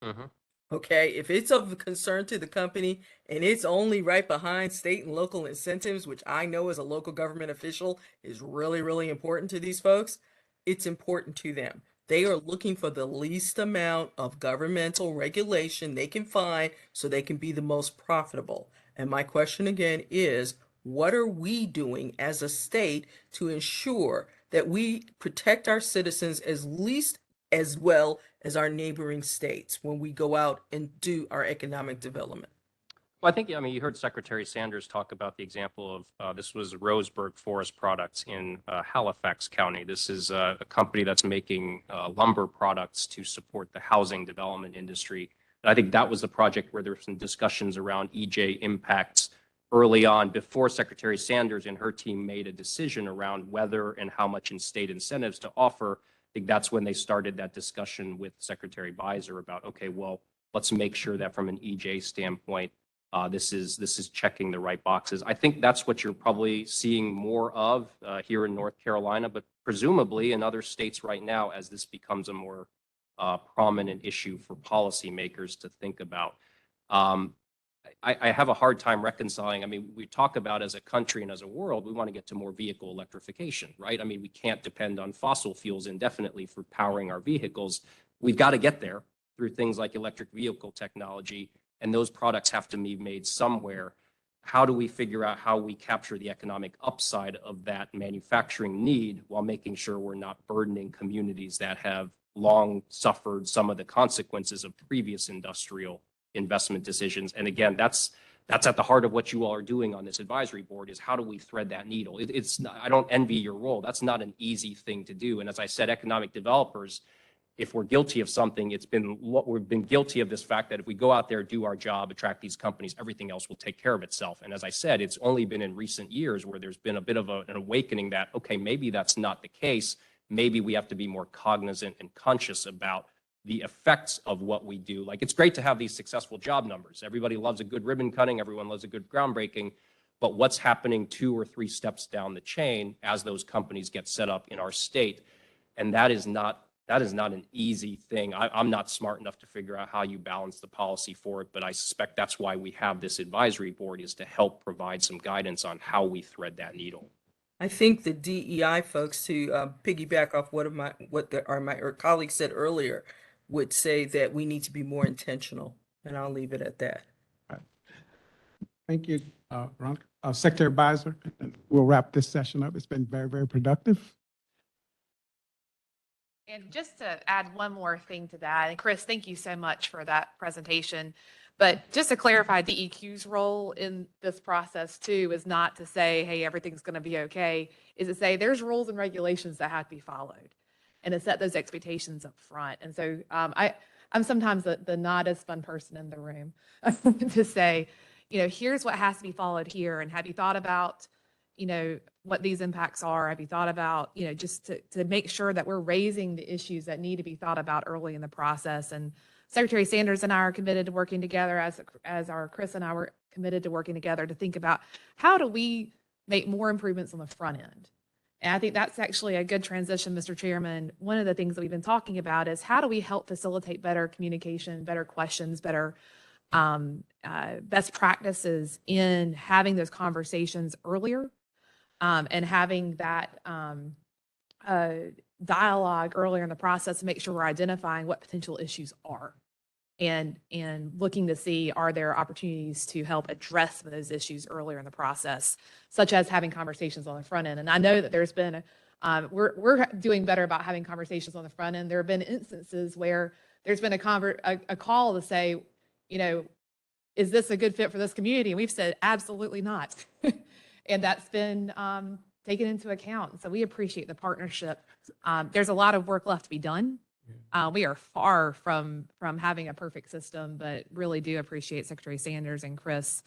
Mhm. Okay, if it's of concern to the company and it's only right behind state and local incentives, which I know as a local government official is really, really important to these folks, it's important to them. They are looking for the least amount of governmental regulation they can find so they can be the most profitable. And my question again is, what are we doing as a state to ensure that we protect our citizens as well as our neighboring states when we go out and do our economic development? Well, I think, I mean, you heard Secretary Sanders talk about the example of this was Roseburg Forest Products in Halifax County. This is a company that's making lumber products to support the housing development industry. And I think that was the project where there were some discussions around EJ impacts early on before Secretary Sanders and her team made a decision around whether and how much in state incentives to offer. I think that's when they started that discussion with Secretary Beiser about, okay, well, let's make sure that from an EJ standpoint, this is checking the right boxes. I think that's what you're probably seeing more of here in North Carolina, but presumably in other states right now as this becomes a more prominent issue for policymakers to think about. I have a hard time reconciling. I mean, we talk about as a country and as a world, we want to get to more vehicle electrification, right? I mean, we can't depend on fossil fuels indefinitely for powering our vehicles. We've got to get there through things like electric vehicle technology, and those products have to be made somewhere. How do we figure out how we capture the economic upside of that manufacturing need while making sure we're not burdening communities that have long suffered some of the consequences of previous industrial investment decisions? And again, that's at the heart of what you all are doing on this advisory board, is how do we thread that needle? It's not, I don't envy your role. That's not an easy thing to do. And as I said, economic developers, if we're guilty of something, we've been guilty of this fact that if we go out there, do our job, attract these companies, everything else will take care of itself. And as I said, it's only been in recent years where there's been a bit of an awakening that, okay, maybe that's not the case. Maybe we have to be more cognizant and conscious about the effects of what we do. Like, it's great to have these successful job numbers. Everybody loves a good ribbon cutting. Everyone loves a good groundbreaking. But what's happening 2 or 3 steps down the chain as those companies get set up in our state? And that is not an easy thing. I'm not smart enough to figure out how you balance the policy for it, but I suspect that's why we have this advisory board, is to help provide some guidance on how we thread that needle. I think the DEI folks, to piggyback off what my colleague said earlier, would say that we need to be more intentional, and I'll leave it at that. Thank you, Ron. Secretary Beiser, we'll wrap this session up. It's been very, very productive. And just to add one more thing to that, and Chris, thank you so much for that presentation. But just to clarify, DEQ's role in this process too is not to say, hey, everything's going to be okay, is to say there's rules and regulations that have to be followed and to set those expectations up front. And so I'm sometimes the not as fun person in the room to say, here's what has to be followed here. And have you thought about, what these impacts are? Have you thought about, just to make sure that we're raising the issues that need to be thought about early in the process? And Secretary Sanders and I are committed to working together, as are Chris and I were committed to working together to think about how do we make more improvements on the front end. And I think that's actually a good transition, Mr. Chairman. One of the things that we've been talking about is how do we help facilitate better communication, better questions, better best practices in having those conversations earlier, and having that dialogue earlier in the process to make sure we're identifying what potential issues are and looking to see, are there opportunities to help address some of those issues earlier in the process, such as having conversations on the front end. And I know that there's been, we're doing better about having conversations on the front end. There have been instances where there's been a call to say, is this a good fit for this community? And we've said, absolutely not. And that's been taken into account. So we appreciate the partnership. There's a lot of work left to be done. We are far from having a perfect system, but really do appreciate Secretary Sanders and Chris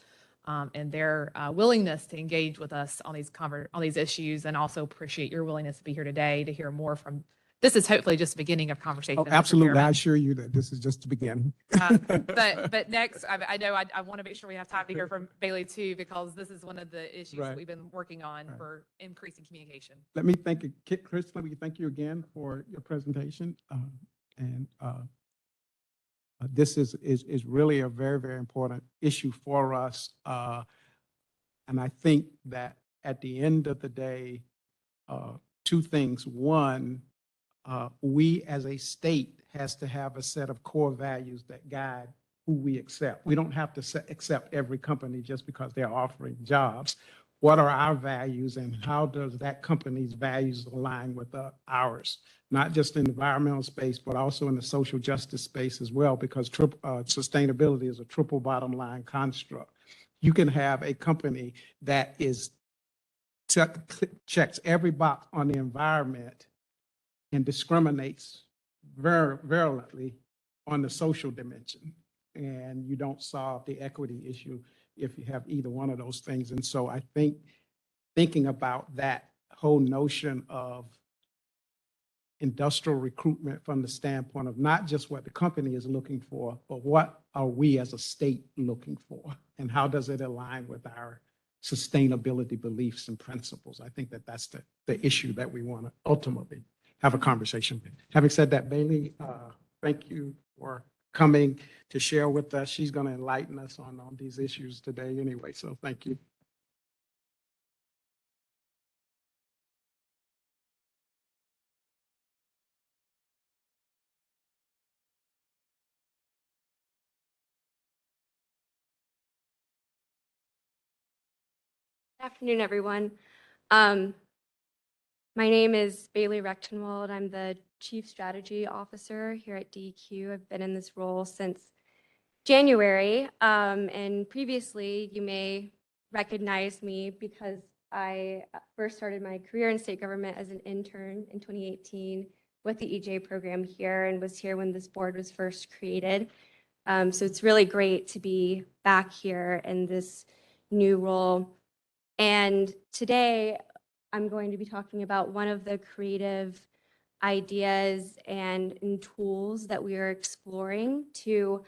and their willingness to engage with us on these issues, and also appreciate your willingness to be here today to hear more from. This is hopefully just the beginning of conversation. Oh, Mr. absolutely. I Chairman. assure you that this is just the beginning. But next, I know I want to make sure we have time to hear from Bailey too, because this is one of the issues Right. we've been working on Right. for increasing communication. Let me thank you, Chris, let me thank you again for your presentation. This is really a very, very important issue for us. And I think that at the end of the day, two things. One, we as a state has to have a set of core values that guide who we accept. We don't have to accept every company just because they're offering jobs. What are our values, and how does that company's values align with ours? Not just in the environmental space, but also in the social justice space as well, because sustainability is a triple bottom line construct. You can have a company that checks every box on the environment and discriminates virulently on the social dimension. And you don't solve the equity issue if you have either one of those things. And so I think thinking about that whole notion of industrial recruitment from the standpoint of not just what the company is looking for, but what are we as a state looking for? And how does it align with our sustainability beliefs and principles? I think that that's the issue that we want to ultimately have a conversation. Having said that, Bailey, thank you for coming to share with us. She's going to enlighten us on these issues today anyway, so thank you. Good afternoon, everyone. My name is Bailey Rechtenwald. I'm the Chief Strategy Officer here at DEQ. I've been in this role since January, and previously you may recognize me because I first started my career in state government as an intern in 2018 with the EJ program here, and was here when this board was first created. So it's really great to be back here in this new role. And today I'm going to be talking about one of the creative ideas and tools that we are exploring to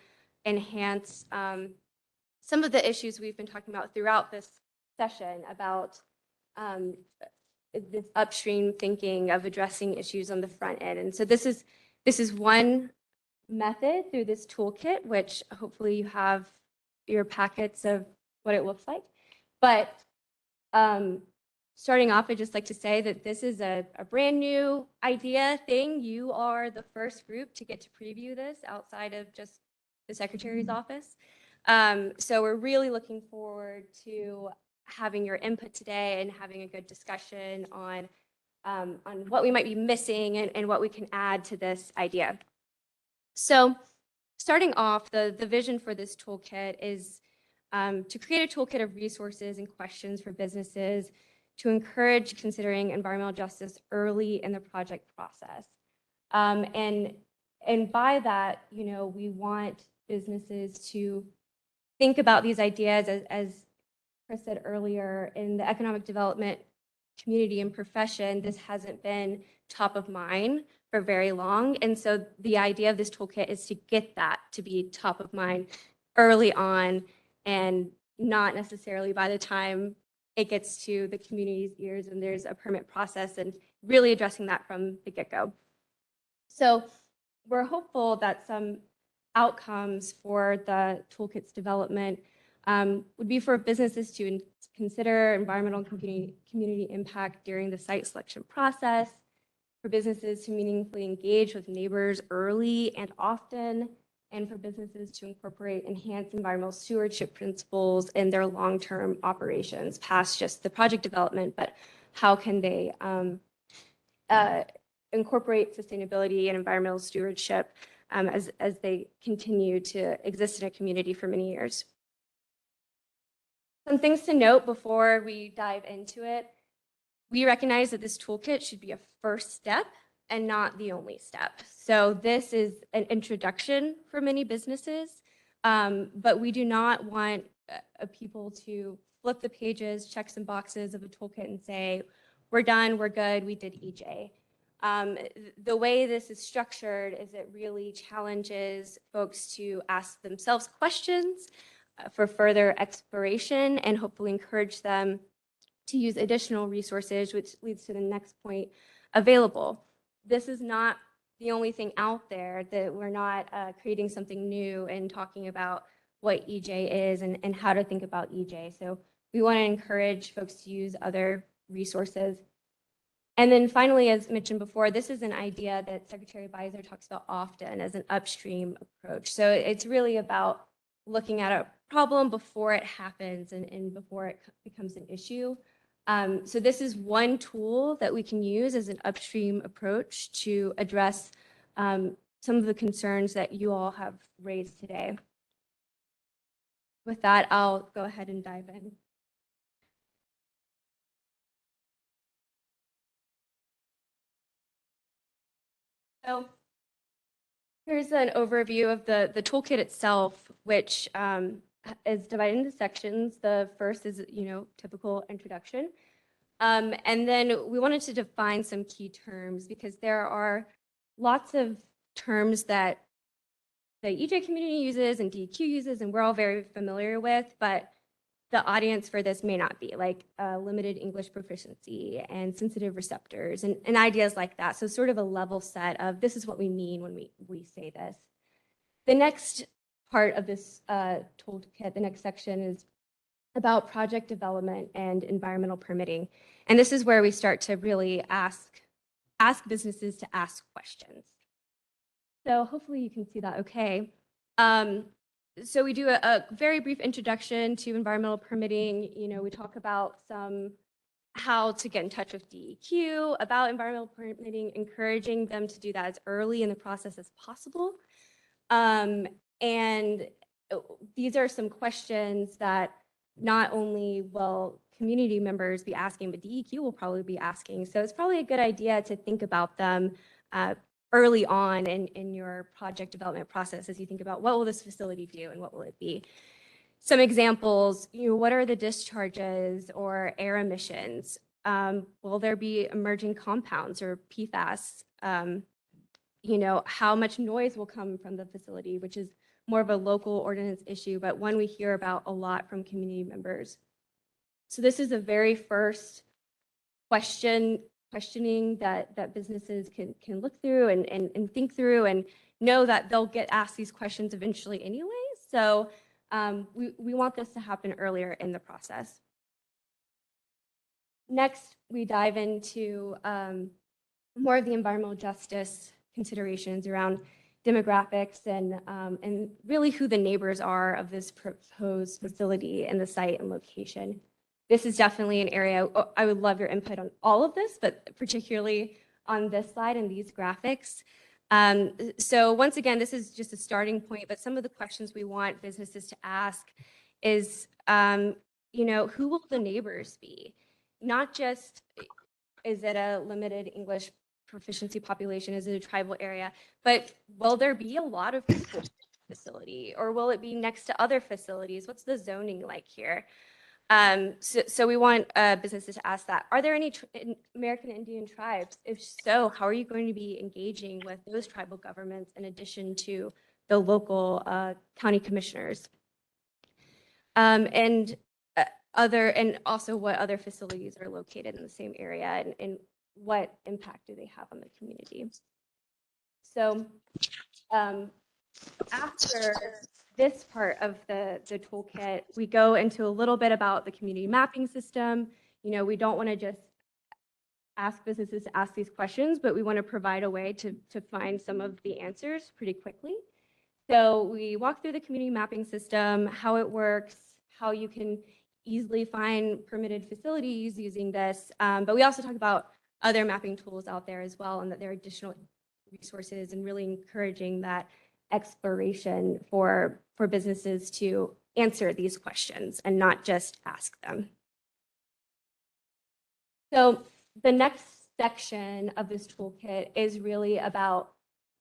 enhance some of the issues we've been talking about throughout this session about this upstream thinking of addressing issues on the front end. And so this is one method through this toolkit, which hopefully you have your packets of what it looks like. But starting off, I'd just like to say that this is a brand new idea thing. You are the first group to get to preview this outside of just the Secretary's office. So we're really looking forward to having your input today and having a good discussion on what we might be missing and what we can add to this idea. So starting off, the vision for this toolkit is to create a toolkit of resources and questions for businesses to encourage considering environmental justice early in the project process. And by that, we want businesses to think about these ideas as Chris said earlier, in the economic development community and profession, this hasn't been top of mind for very long. And so the idea of this toolkit is to get that to be top of mind early on, and not necessarily by the time it gets to the community's ears and there's a permit process, and really addressing that from the get-go. So we're hopeful that some outcomes for the toolkit's development would be for businesses to consider environmental and community impact during the site selection process, for businesses to meaningfully engage with neighbors early and often, and for businesses to incorporate enhanced environmental stewardship principles in their long-term operations past just the project development, but how can they incorporate sustainability and environmental stewardship as they continue to exist in a community for many years. Some things to note before we dive into it. We recognize that this toolkit should be a first step and not the only step. So this is an introduction for many businesses, but we do not want of people to flip the pages, check some boxes of a toolkit and say, we're done, we're good, we did EJ. The way this is structured is it really challenges folks to ask themselves questions for further exploration and hopefully encourage them to use additional resources, which leads to the next point, available. This is not the only thing out there, that we're not creating something new and talking about what EJ is and how to think about EJ. So we want to encourage folks to use other resources. And then finally, as mentioned before, this is an idea that Secretary Beiser talks about often as an upstream approach. So it's really about looking at a problem before it happens and before it becomes an issue. So this is one tool that we can use as an upstream approach to address some of the concerns that you all have raised today. With that, I'll go ahead and dive in. So here's an overview of the toolkit itself, which is divided into sections. The first is, typical introduction. And then we wanted to define some key terms because there are lots of terms that the EJ community uses and DEQ uses, and we're all very familiar with, but the audience for this may not be, like limited English proficiency and sensitive receptors and ideas like that. So sort of a level set of this is what we mean when we say this. The next part of this toolkit, the next section, is about project development and environmental permitting. And this is where we start to really ask businesses to ask questions. So hopefully you can see that okay. So we do a very brief introduction to environmental permitting. We talk about how to get in touch with DEQ about environmental permitting, encouraging them to do that as early in the process as possible. And these are some questions that not only will community members be asking, but DEQ will probably be asking. So it's probably a good idea to think about them early on in your project development process as you think about what will this facility do and what will it be. Some examples, what are the discharges or air emissions? Will there be emerging compounds or PFAS? How much noise will come from the facility, which is more of a local ordinance issue, but one we hear about a lot from community members. So this is the very first questioning that businesses can look through and think through and know that they'll get asked these questions eventually anyway. So we want this to happen earlier in the process. Next, we dive into more of the environmental justice considerations around demographics and really who the neighbors are of this proposed facility and the site and location. This is definitely an area, I would love your input on all of this, but particularly on this slide and these graphics. So once again, this is just a starting point, but some of the questions we want businesses to ask is, who will the neighbors be? Not just, is it a limited English proficiency population, is it a tribal area, but will there be a lot of people in the facility, or will it be next to other facilities? What's the zoning like here? So we want businesses to ask that. Are there any American Indian tribes? If so, how are you going to be engaging with those tribal governments in addition to the local county commissioners? And also what other facilities are located in the same area and what impact do they have on the community? So after this part of the toolkit, we go into a little bit about the community mapping system. We don't want to just ask businesses to ask these questions, but we want to provide a way to find some of the answers pretty quickly. So we walk through the community mapping system, how it works, how you can easily find permitted facilities using this. But we also talk about other mapping tools out there as well, and that there are additional resources and really encouraging that exploration for businesses to answer these questions and not just ask them. So the next section of this toolkit is really about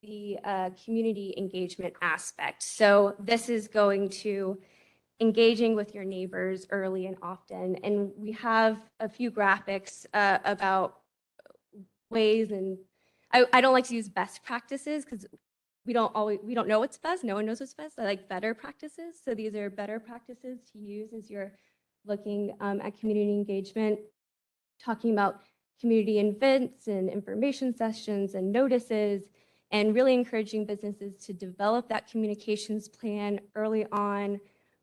the community engagement aspect. So this is going to engaging with your neighbors early and often. And we have a few graphics about ways, and I don't like to use best practices because we don't know what's best. No one knows what's best. I like better practices. So these are better practices to use as you're looking at community engagement, talking about community events and information sessions and notices, and really encouraging businesses to develop that communications plan early on,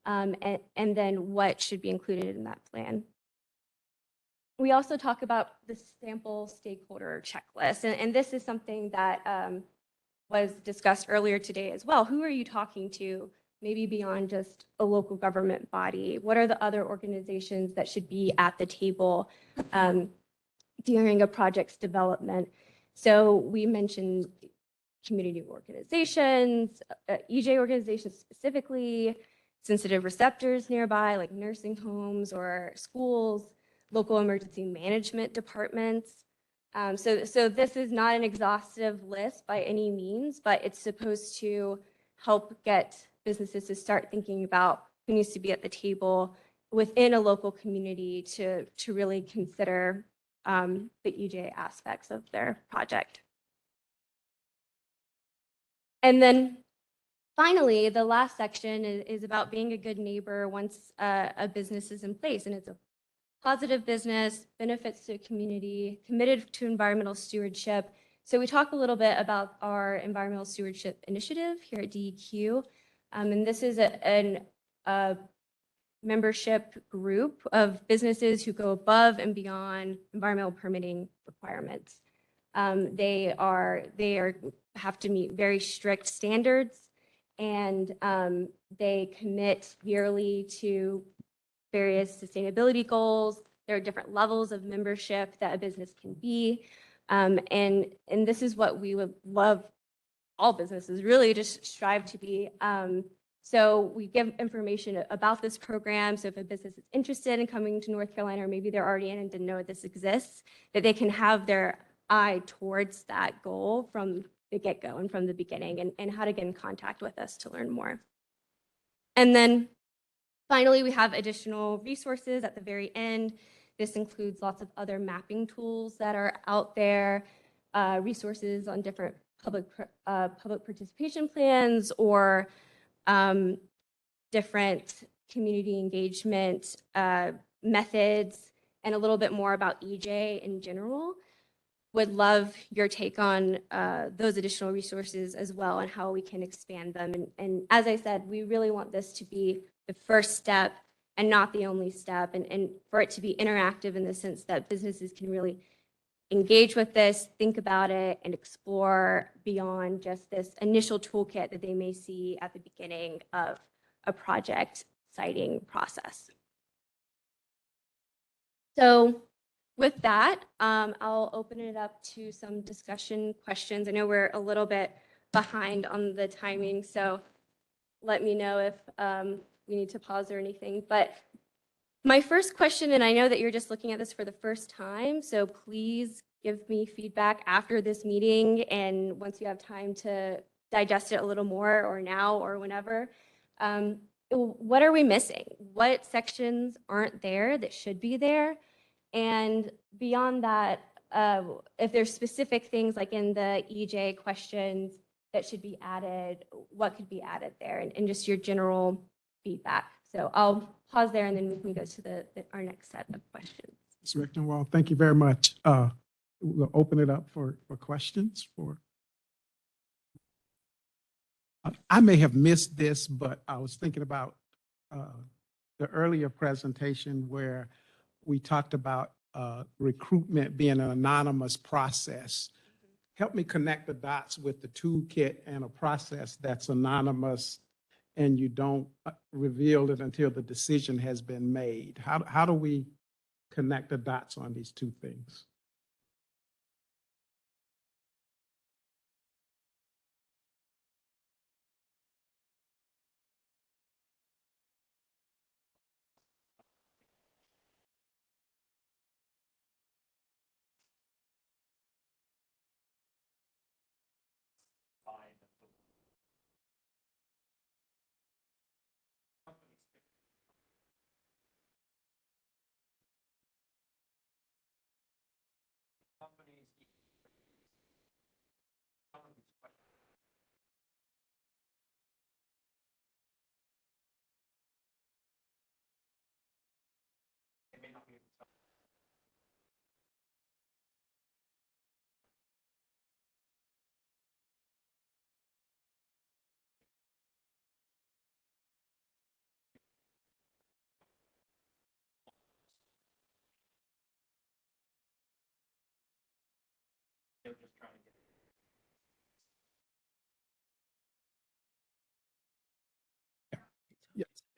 and then what should be included in that plan. We also talk about the sample stakeholder checklist, and this is something that was discussed earlier today as well. Who are you talking to, maybe beyond just a local government body? What are the other organizations that should be at the table during a project's development? So we mentioned community organizations, EJ organizations specifically, sensitive receptors nearby, like nursing homes or schools, local emergency management departments. So this is not an exhaustive list by any means, but it's supposed to help get businesses to start thinking about who needs to be at the table within a local community to really consider the EJ aspects of their project. And then finally, the last section is about being a good neighbor once a business is in place, and it's a positive business, benefits to the community, committed to environmental stewardship. So we talk a little bit about our environmental stewardship initiative here at DEQ. And this is a membership group of businesses who go above and beyond environmental permitting requirements. They have to meet very strict standards, and they commit yearly to various sustainability goals. There are different levels of membership that a business can be. And this is what we would love all businesses really just strive to be. So we give information about this program. So if a business is interested in coming to North Carolina, or maybe they're already in and didn't know this exists, that they can have their eye towards that goal from the get-go and from the beginning, and how to get in contact with us to learn more. And then finally, we have additional resources at the very end. This includes lots of other mapping tools that are out there, resources on different public participation plans, or different community engagement methods, and a little bit more about EJ in general. Would love your take on those additional resources as well, and how we can expand them. And as I said, we really want this to be the first step and not the only step, and for it to be interactive in the sense that businesses can really engage with this, think about it, and explore beyond just this initial toolkit that they may see at the beginning of a project siting process. So with that, I'll open it up to some discussion questions. I know we're a little bit behind on the timing, so let me know if we need to pause or anything. But my first question, and I know that you're just looking at this for the first time, so please give me feedback after this meeting and once you have time to digest it a little more, or now or whenever. What are we missing? What sections aren't there that should be there? And beyond that, if there's specific things like in the EJ questions that should be added, what could be added there, and just your general feedback. So I'll pause there, and then we can go to our next set of questions. Ms. Richtenwald, thank you very much. We'll open it up for questions. I may have missed this, but I was thinking about the earlier presentation where we talked about recruitment being an anonymous process. Help me connect the dots with the toolkit and a process that's anonymous, and you don't reveal it until the decision has been made. How do we connect the dots on these two things?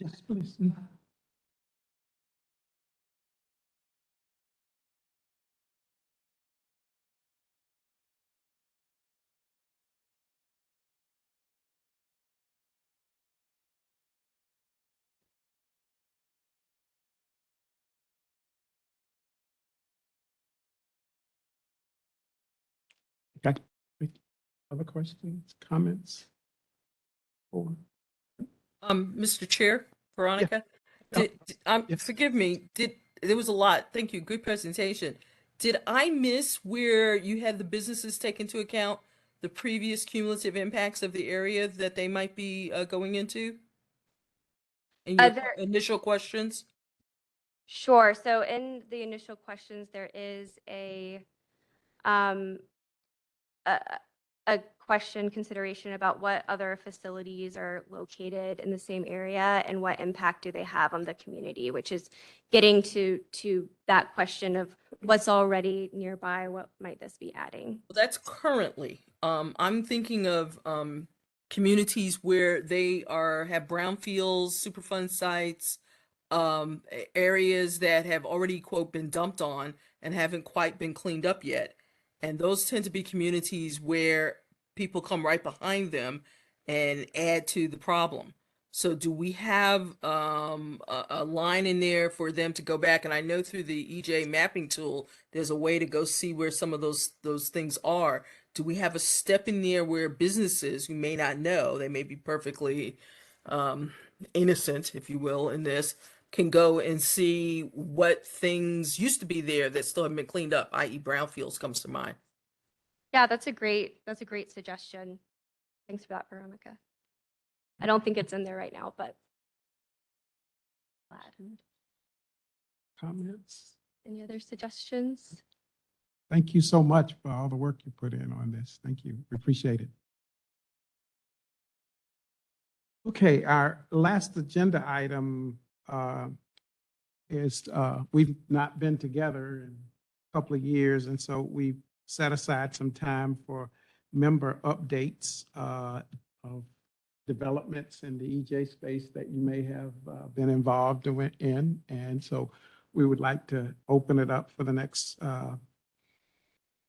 Yes, please. Okay. Other questions, comments? Or, Mr. Chair, Veronica, Yes. forgive me, there was a lot. Thank you. Good presentation. Did I miss where you had the businesses take into account the previous cumulative impacts of the area that they might be going into? In your There, initial questions? sure. So in the initial questions, there is um, a, a question consideration about what other facilities are located in the same area and what impact do they have on the community, which is getting to that question of what's already nearby, what might this be adding? Well, that's currently. I'm thinking of communities where they have brownfields, Superfund sites, areas that have already, quote, been dumped on and haven't quite been cleaned up yet. And those tend to be communities where people come right behind them and add to the problem. So do we have a line in there for them to go back? And I know through the EJ mapping tool, there's a way to go see where some of those things are. Do we have a step in there where businesses who may not know, they may be perfectly innocent, if you will, in this, can go and see what things used to be there that still haven't been cleaned up, i.e. brownfields comes to mind. Yeah, that's a great suggestion. Thanks for that, Veronica. I don't think it's in there right now, but glad. Comments? Any other suggestions? Thank you so much for all the work you put in on this. Thank you. We appreciate it. Okay, our last agenda item is we've not been together in a couple of years, and so we set aside some time for member updates of developments in the EJ space that you may have been involved in. And so we would like to open it up for the next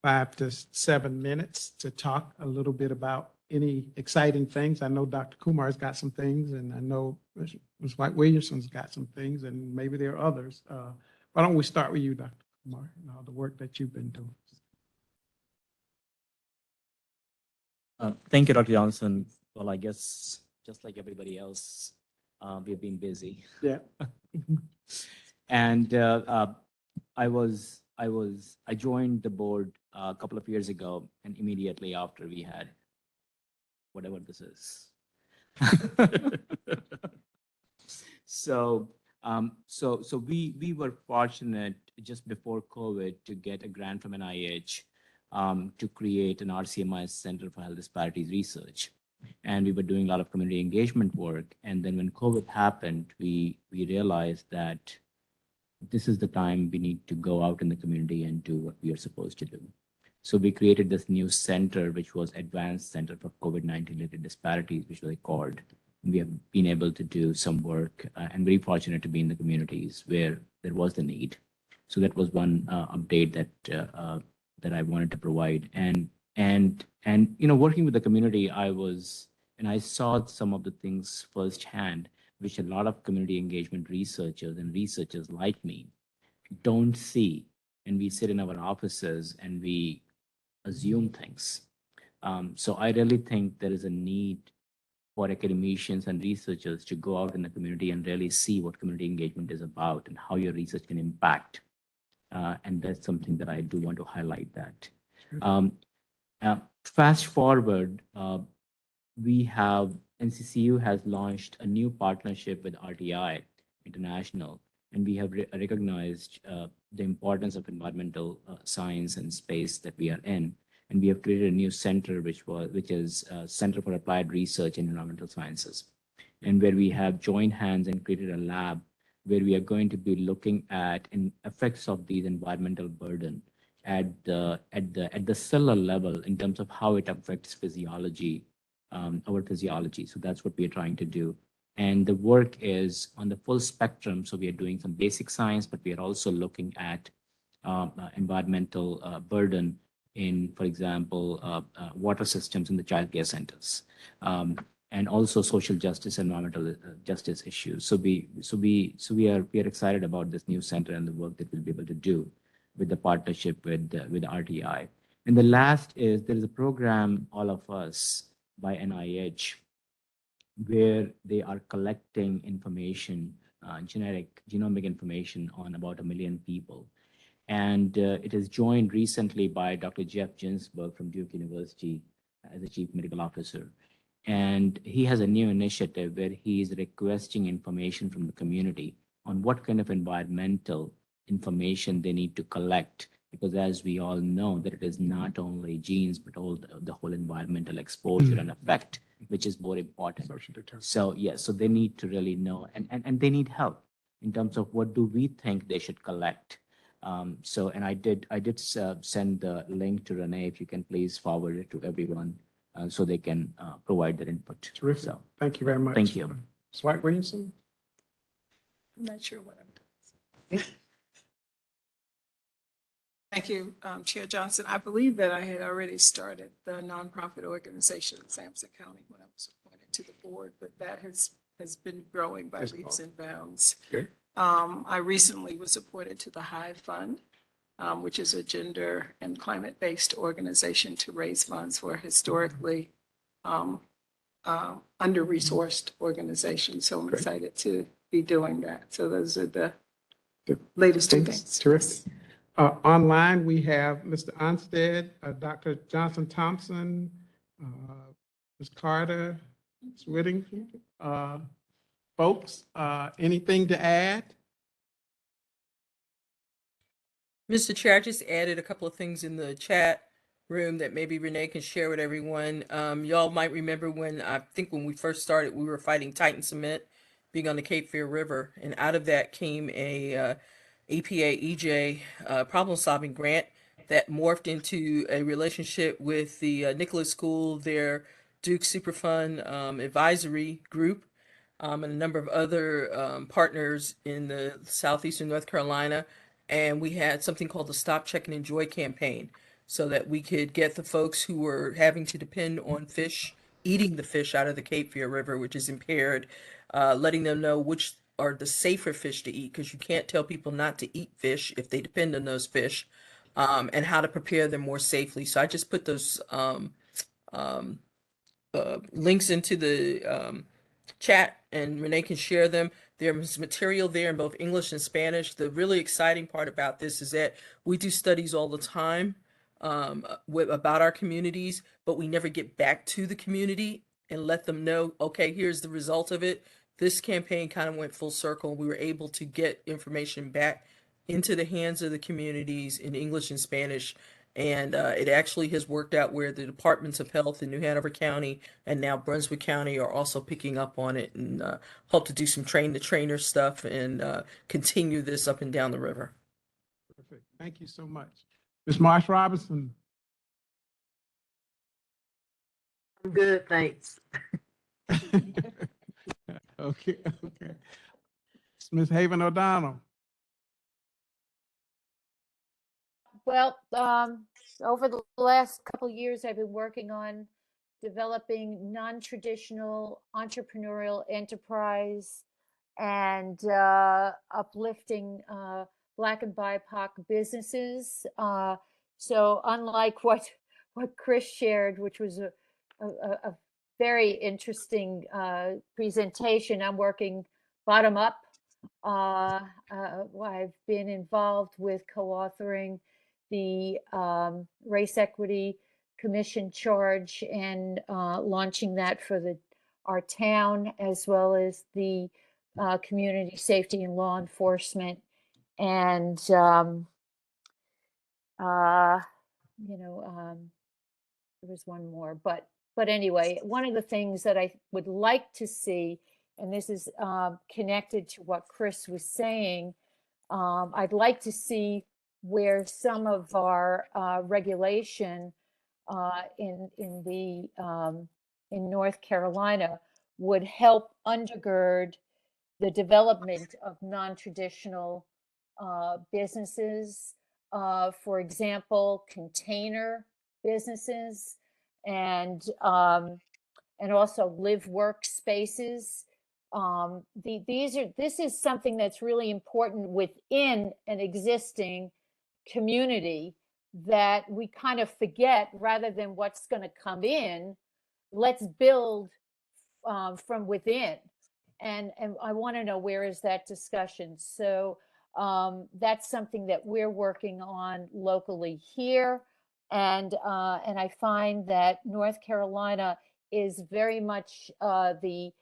5 to 7 minutes to talk a little bit about any exciting things. I know Dr. Kumar's got some things, and I know Ms. White Williamson's got some things, and maybe there are others. Why don't we start with you, Dr. Kumar, and all the work that you've been doing? Thank you, Dr. Johnson. Well, I guess just like everybody else, we've been busy. Yeah. And I joined the board a couple of years ago, and immediately after we had whatever this is. So we were fortunate just before COVID to get a grant from NIH to create an RCMI Center for Health Disparities Research. And we were doing a lot of community engagement work. And then when COVID happened, we realized that this is the time we need to go out in the community and do what we are supposed to do. So we created this new center, which was Advanced Center for COVID-19 related disparities, which was called. We have been able to do some work and very fortunate to be in the communities where there was the need. So that was one update that I wanted to provide. And working with the community, I saw some of the things firsthand, which a lot of community engagement researchers and researchers like me don't see. And we sit in our offices and we assume things. So I really think there is a need for academicians and researchers to go out in the community and really see what community engagement is about and how your research can impact. And that's something that I do want to highlight that. Fast forward, NCCU has launched a new partnership with RTI International, and we have recognized the importance of environmental science and space that we are in. And we have created a new center, which is Center for Applied Research in Environmental Sciences, and where we have joined hands and created a lab where we are going to be looking at effects of these environmental burden at the cellular level in terms of how it affects physiology, our physiology. So that's what we are trying to do. And the work is on the full spectrum. So we are doing some basic science, but we are also looking at environmental burden in, for example, water systems in the child care centers, and also social justice, environmental justice issues. So we are excited about this new center and the work that we'll be able to do with the partnership with RTI. And the last is there is a program, All of Us, by NIH, where they are collecting information, genomic information on about 1 million people. And it is joined recently by Dr. Jeff Ginsburg from Duke University as the chief medical officer. And he has a new initiative where he is requesting information from the community on what kind of environmental information they need to collect. Because as we all know, that it is not only genes, but all the whole environmental exposure and effect, which is more important. So yes, so they need to really know, and they need help in terms of what do we think they should collect. And I did send the link to Renee. If you can please forward it to everyone so they can provide their input. Terrific. So Thank you very much. thank you. Dwight Williamson? I'm not sure what I'm doing. Thank you, Chair Johnson. I believe that I had already started the nonprofit organization in Sampson County when I was appointed to the board, but that has been growing by leaps and bounds. Okay. I recently was appointed to the Hive Fund, which is a gender and climate-based organization to raise funds for historically under-resourced organizations. So I'm excited to be doing that. So those are the latest two things. Terrific. Online, we have Mr. Onstead, Dr. Johnson Thompson, Ms. Carter, Ms. Whittington. Folks, anything to add? Mr. Chair, I just added a couple of things in the chat room that maybe Renee can share with everyone. Y'all might remember when we first started, we were fighting Titan Cement being on the Cape Fear River, and out of that came a EPA EJ problem solving grant that morphed into a relationship with the Nicholas School, their Duke Superfund advisory group, and a number of other partners in the southeastern North Carolina. And we had something called the Stop, Check, and Enjoy campaign so that we could get the folks who were having to depend on fish, eating the fish out of the Cape Fear River, which is impaired, letting them know which are the safer fish to eat, because you can't tell people not to eat fish if they depend on those fish, and how to prepare them more safely. So I just put those links into the chat, and Renee can share them. There's material there in both English and Spanish. The really exciting part about this is that we do studies all the time about our communities, but we never get back to the community and let them know, okay, here's the result of it. This campaign kind of went full circle. We were able to get information back into the hands of the communities in English and Spanish. And it actually has worked out where the departments of health in New Hanover County and now Brunswick County are also picking up on it, and hope to do some train the trainer stuff and continue this up and down the river. Perfect. Thank you so much. Ms. Marsh Robinson? I'm good, thanks. Okay. Ms. Haven O'Donnell? Well, over the last couple of years, I've been working on developing non-traditional entrepreneurial enterprise and uplifting Black and BIPOC businesses. So unlike what Chris shared, which was a very interesting presentation, I'm working bottom up. I've been involved with co-authoring the Race Equity Commission charge and launching that for our town, as well as the community safety and law enforcement. And, there was one more, but anyway, one of the things that I would like to see, and this is connected to what Chris was saying, I'd like to see where some of our regulation in North Carolina would help undergird the development of non-traditional businesses. For example, container businesses and also live work spaces. This is something that's really important within an existing community that we kind of forget, rather than what's going to come in, let's build from within. And I want to know, where is that discussion? So that's something that we're working on locally here. And I find that North Carolina is very much, the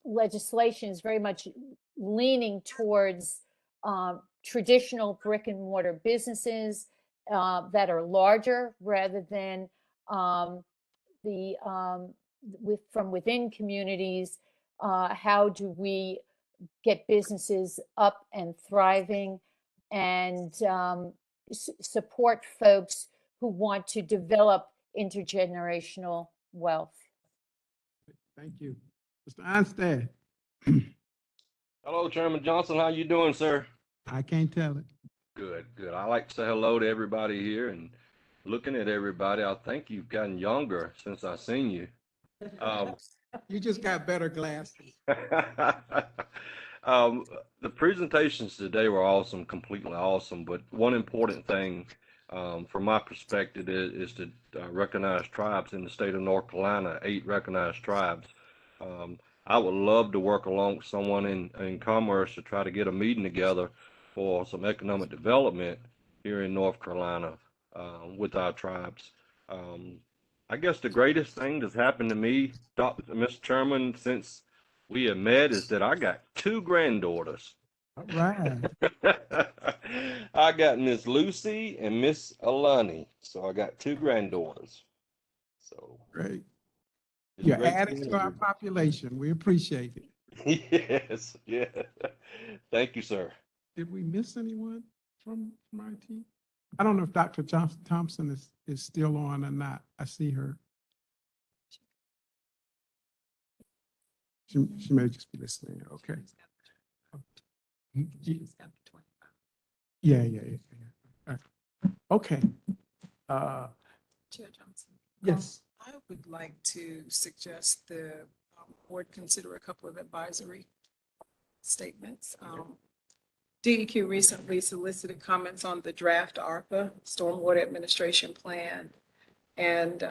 legislation is very much leaning towards traditional brick and mortar businesses that are larger, rather than from within communities. How do we get businesses up and thriving, and support folks who want to develop intergenerational wealth? Thank you. Mr. Einstein, Hello, Chairman Johnson. How you doing, sir? I can't tell it. Good, good. I like to say hello to everybody here, and looking at everybody, I think you've gotten younger since I seen you. You just got better glasses. The presentations today were awesome, completely awesome. But one important thing, from my perspective, is to recognize tribes in the state of North Carolina, 8 recognized tribes. I would love to work along with someone in commerce to try to get a meeting together for some economic development here in North Carolina with our tribes. I guess the greatest thing that's happened to me, Mr. Chairman, since we have met, is that I got 2 granddaughters. All right. I got Miss Lucy and Miss Alani. So I got 2 granddaughters. So Great. it's You're great adding seeing to our you. population. We appreciate it. Yes, yeah. Thank you, sir. Did we miss anyone from our team? I don't know if Dr. Thompson is still on or not. I see her. She may just be listening. Okay. Yeah. Okay. Chair Johnson. Yes. I would like to suggest the board consider a couple of advisory statements. DEQ recently solicited comments on the draft ARPA, Stormwater Administration Plan. And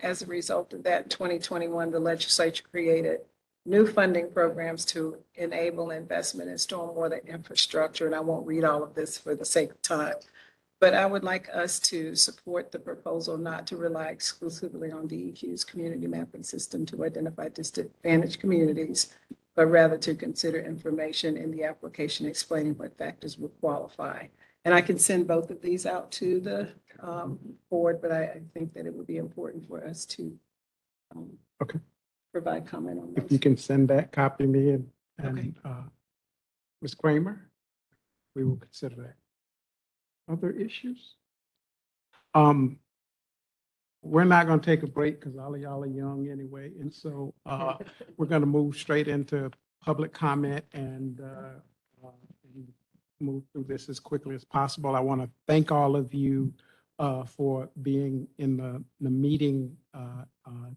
as a result of that, in 2021, the legislature created new funding programs to enable investment in stormwater infrastructure. And I won't read all of this for the sake of time. But I would like us to support the proposal not to rely exclusively on DEQ's community mapping system to identify disadvantaged communities, but rather to consider information in the application explaining what factors would qualify. And I can send both of these out to the board, but I think that it would be important for us to Okay. provide comment on If those. you can send that, copy me and Okay. Ms. Kramer, we will consider that. Other issues? We're not going to take a break because all of y'all are young anyway. And so we're going to move straight into public comment and move through this as quickly as possible. I want to thank all of you for being in the meeting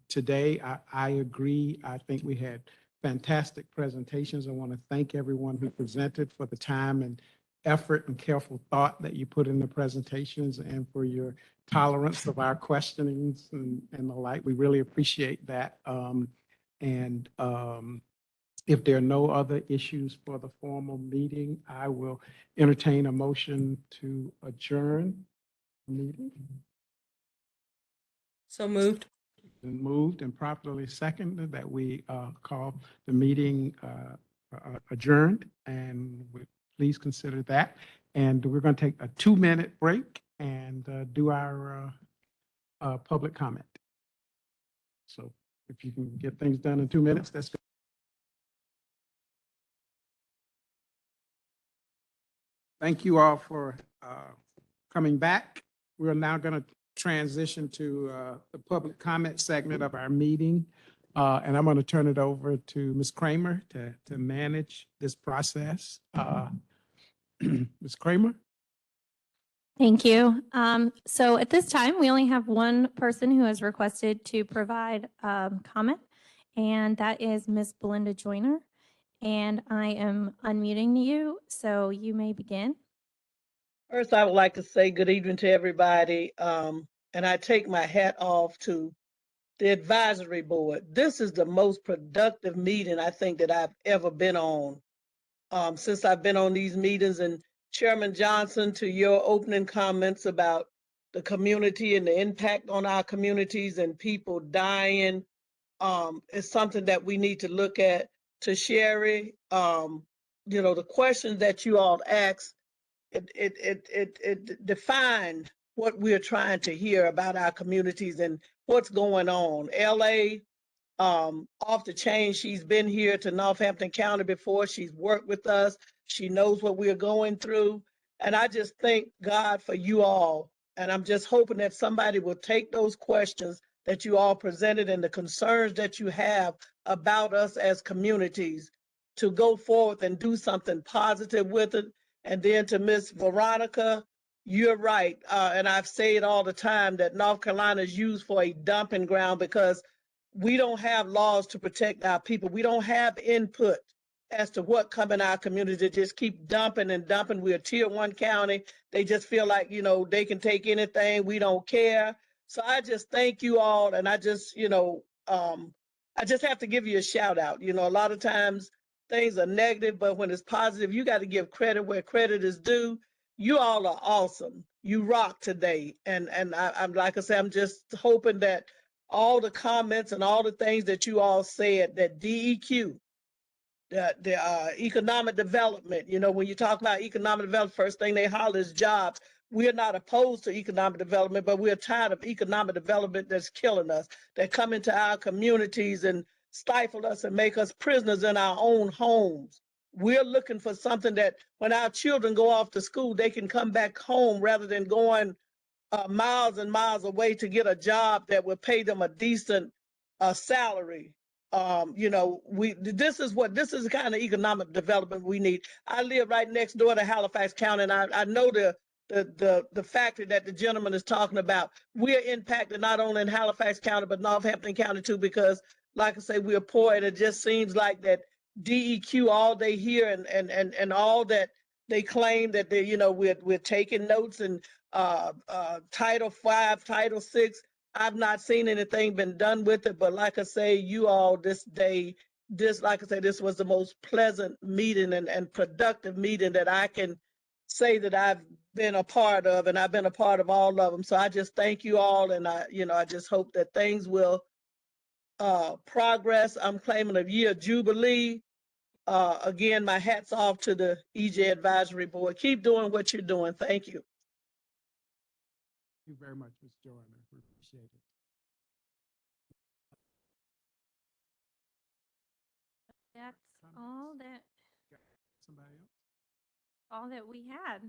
today. I agree. I think we had fantastic presentations. I want to thank everyone who presented for the time and effort and careful thought that you put in the presentations and for your tolerance of our questionings and the like. We really appreciate that. If there are no other issues for the formal meeting, I will entertain a motion to adjourn the meeting. So moved. Been moved and properly seconded that we call the meeting adjourned, and please consider that. And we're going to take a 2-minute break and do our public comment. So if you can get things done in 2 minutes, that's good. Thank you all for coming back. We're now going to transition to the public comment segment of our meeting. And I'm going to turn it over to Ms. Kramer to manage this process. Ms. Kramer? Thank you. So at this time, we only have one person who has requested to provide comment, and that is Ms. Belinda Joyner. And I am unmuting you, so you may begin. First, I would like to say good evening to everybody. And I take my hat off to the advisory board. This is the most productive meeting I think that I've ever been on. Since I've been on these meetings, and Chairman Johnson, to your opening comments about the community and the impact on our communities and people dying, is something that we need to look at. To Sherry, the questions that you all asked, it defined what we're trying to hear about our communities and what's going on. LA, off the chain. She's been here to Northampton County before. She's worked with us. She knows what we're going through. And I just thank God for you all. And I'm just hoping that somebody will take those questions that you all presented and the concerns that you have about us as communities to go forward and do something positive with it. And then to Miss Veronica, you're right. And I've said all the time that North Carolina is used for a dumping ground because we don't have laws to protect our people. We don't have input as to what come in our community. They just keep dumping and dumping. We're a tier 1 county. They just feel like, they can take anything. We don't care. So I just thank you all. And I just, I just have to give you a shout out. A lot of times things are negative, but when it's positive, you got to give credit where credit is due. You all are awesome. You rock today. And I'm like I said, I'm just hoping that all the comments and all the things that you all said, that DEQ, the economic development, when you talk about economic development, first thing they holler is jobs. We're not opposed to economic development, but we're tired of economic development that's killing us, that come into our communities and stifle us and make us prisoners in our own homes. We're looking for something that when our children go off to school, they can come back home rather than going miles and miles away to get a job that would pay them a decent salary. This is the kind of economic development we need. I live right next door to Halifax County, and I know the factory that the gentleman is talking about. We're impacted not only in Halifax County, but Northampton County too, because like I say, we're poor, and it just seems like that DEQ, all they hear and all that they claim that we're taking notes and Title 5, Title 6. I've not seen anything been done with it, but like I say, you all this day, like I say, this was the most pleasant meeting and productive meeting that I can say that I've been a part of, and I've been a part of all of them. So I just thank you all, and I just hope that things will progress. I'm claiming a year jubilee. Again, my hat's off to the EJ Advisory Board. Keep doing what you're doing. Thank you. Thank you very much, Ms. Joyner. We appreciate it. That's all Somebody else? all that we had.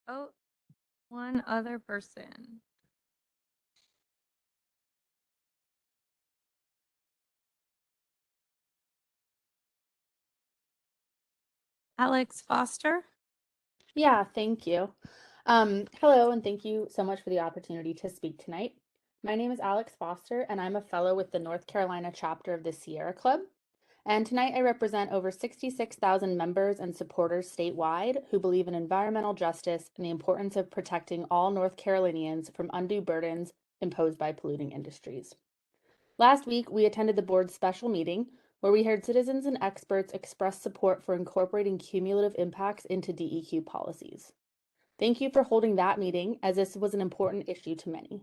Oh, one other person. Alex Foster. Yeah, thank you. Hello, and thank you so much for the opportunity to speak tonight. My name is Alex Foster, and I'm a fellow with the North Carolina chapter of the Sierra Club. And tonight I represent over 66,000 members and supporters statewide who believe in environmental justice and the importance of protecting all North Carolinians from undue burdens imposed by polluting industries. Last week, we attended the board's special meeting where we heard citizens and experts express support for incorporating cumulative impacts into DEQ policies. Thank you for holding that meeting, as this was an important issue to many.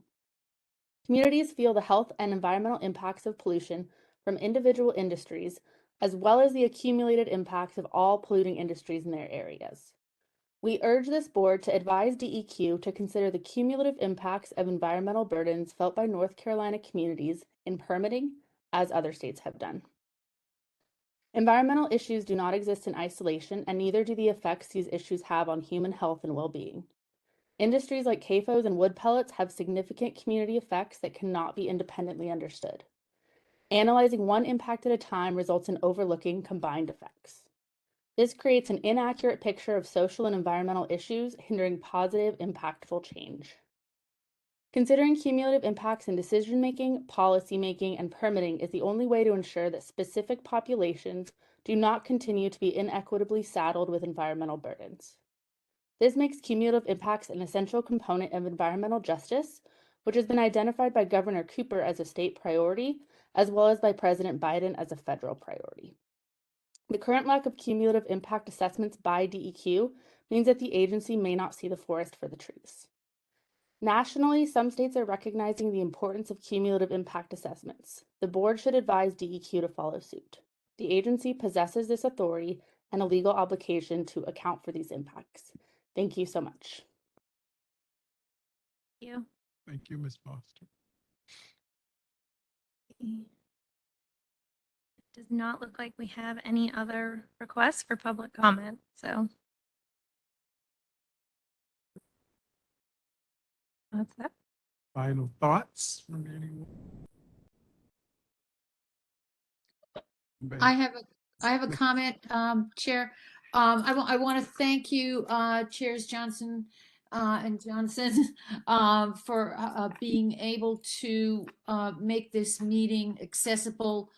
Communities feel the health and environmental impacts of pollution from individual industries, as well as the accumulated impacts of all polluting industries in their areas. We urge this board to advise DEQ to consider the cumulative impacts of environmental burdens felt by North Carolina communities in permitting, as other states have done. Environmental issues do not exist in isolation, and neither do the effects these issues have on human health and well-being. Industries like CAFOs and wood pellets have significant community effects that cannot be independently understood. Analyzing one impact at a time results in overlooking combined effects. This creates an inaccurate picture of social and environmental issues, hindering positive, impactful change. Considering cumulative impacts in decision-making, policy-making, and permitting is the only way to ensure that specific populations do not continue to be inequitably saddled with environmental burdens. This makes cumulative impacts an essential component of environmental justice, which has been identified by Governor Cooper as a state priority, as well as by President Biden as a federal priority. The current lack of cumulative impact assessments by DEQ means that the agency may not see the forest for the trees. Nationally, some states are recognizing the importance of cumulative impact assessments. The board should advise DEQ to follow suit. The agency possesses this authority and a legal obligation to account for these impacts. Thank you so much. Thank you. Thank you, Ms. Foster. It does not look like we have any other requests for public comment, so. That's that. Final thoughts from anyone? I have a comment, Chair. I want to thank you, Chairs Johnson and Johnson, for being able to make this meeting accessible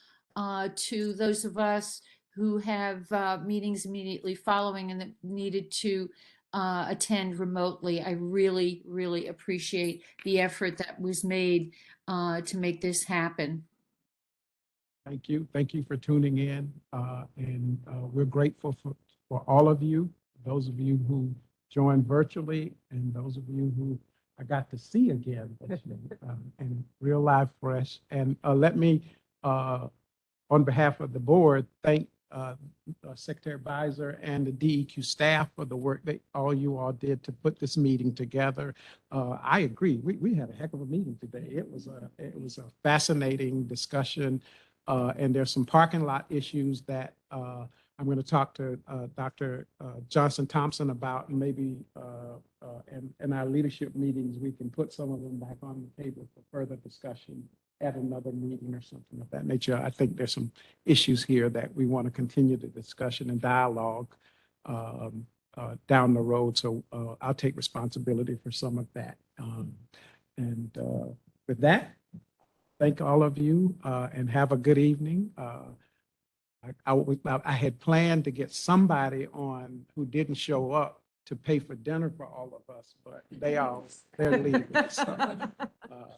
to those of us who have meetings immediately following and that needed to attend remotely. I really, really appreciate the effort that was made to make this happen. Thank you. Thank you for tuning in. And we're grateful for all of you, those of you who joined virtually and those of you who I got to see again in real life fresh. And let me, on behalf of the board, thank Secretary Beiser and the DEQ staff for the work that all you all did to put this meeting together. I agree. We had a heck of a meeting today. It was a fascinating discussion. And there's some parking lot issues that I'm going to talk to Dr. Johnson Thompson about, and maybe in our leadership meetings, we can put some of them back on the table for further discussion at another meeting or something of that nature. I think there's some issues here that we want to continue the discussion and dialogue down the road. So I'll take responsibility for some of that. And with that, thank all of you and have a good evening. I had planned to get somebody on who didn't show up to pay for dinner for all of us, but they're leaving.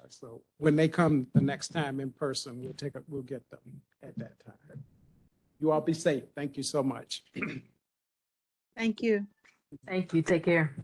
So when they come the next time in person, we'll get them at that time. You all be safe. Thank you so much. Thank you. Thank you. Take care.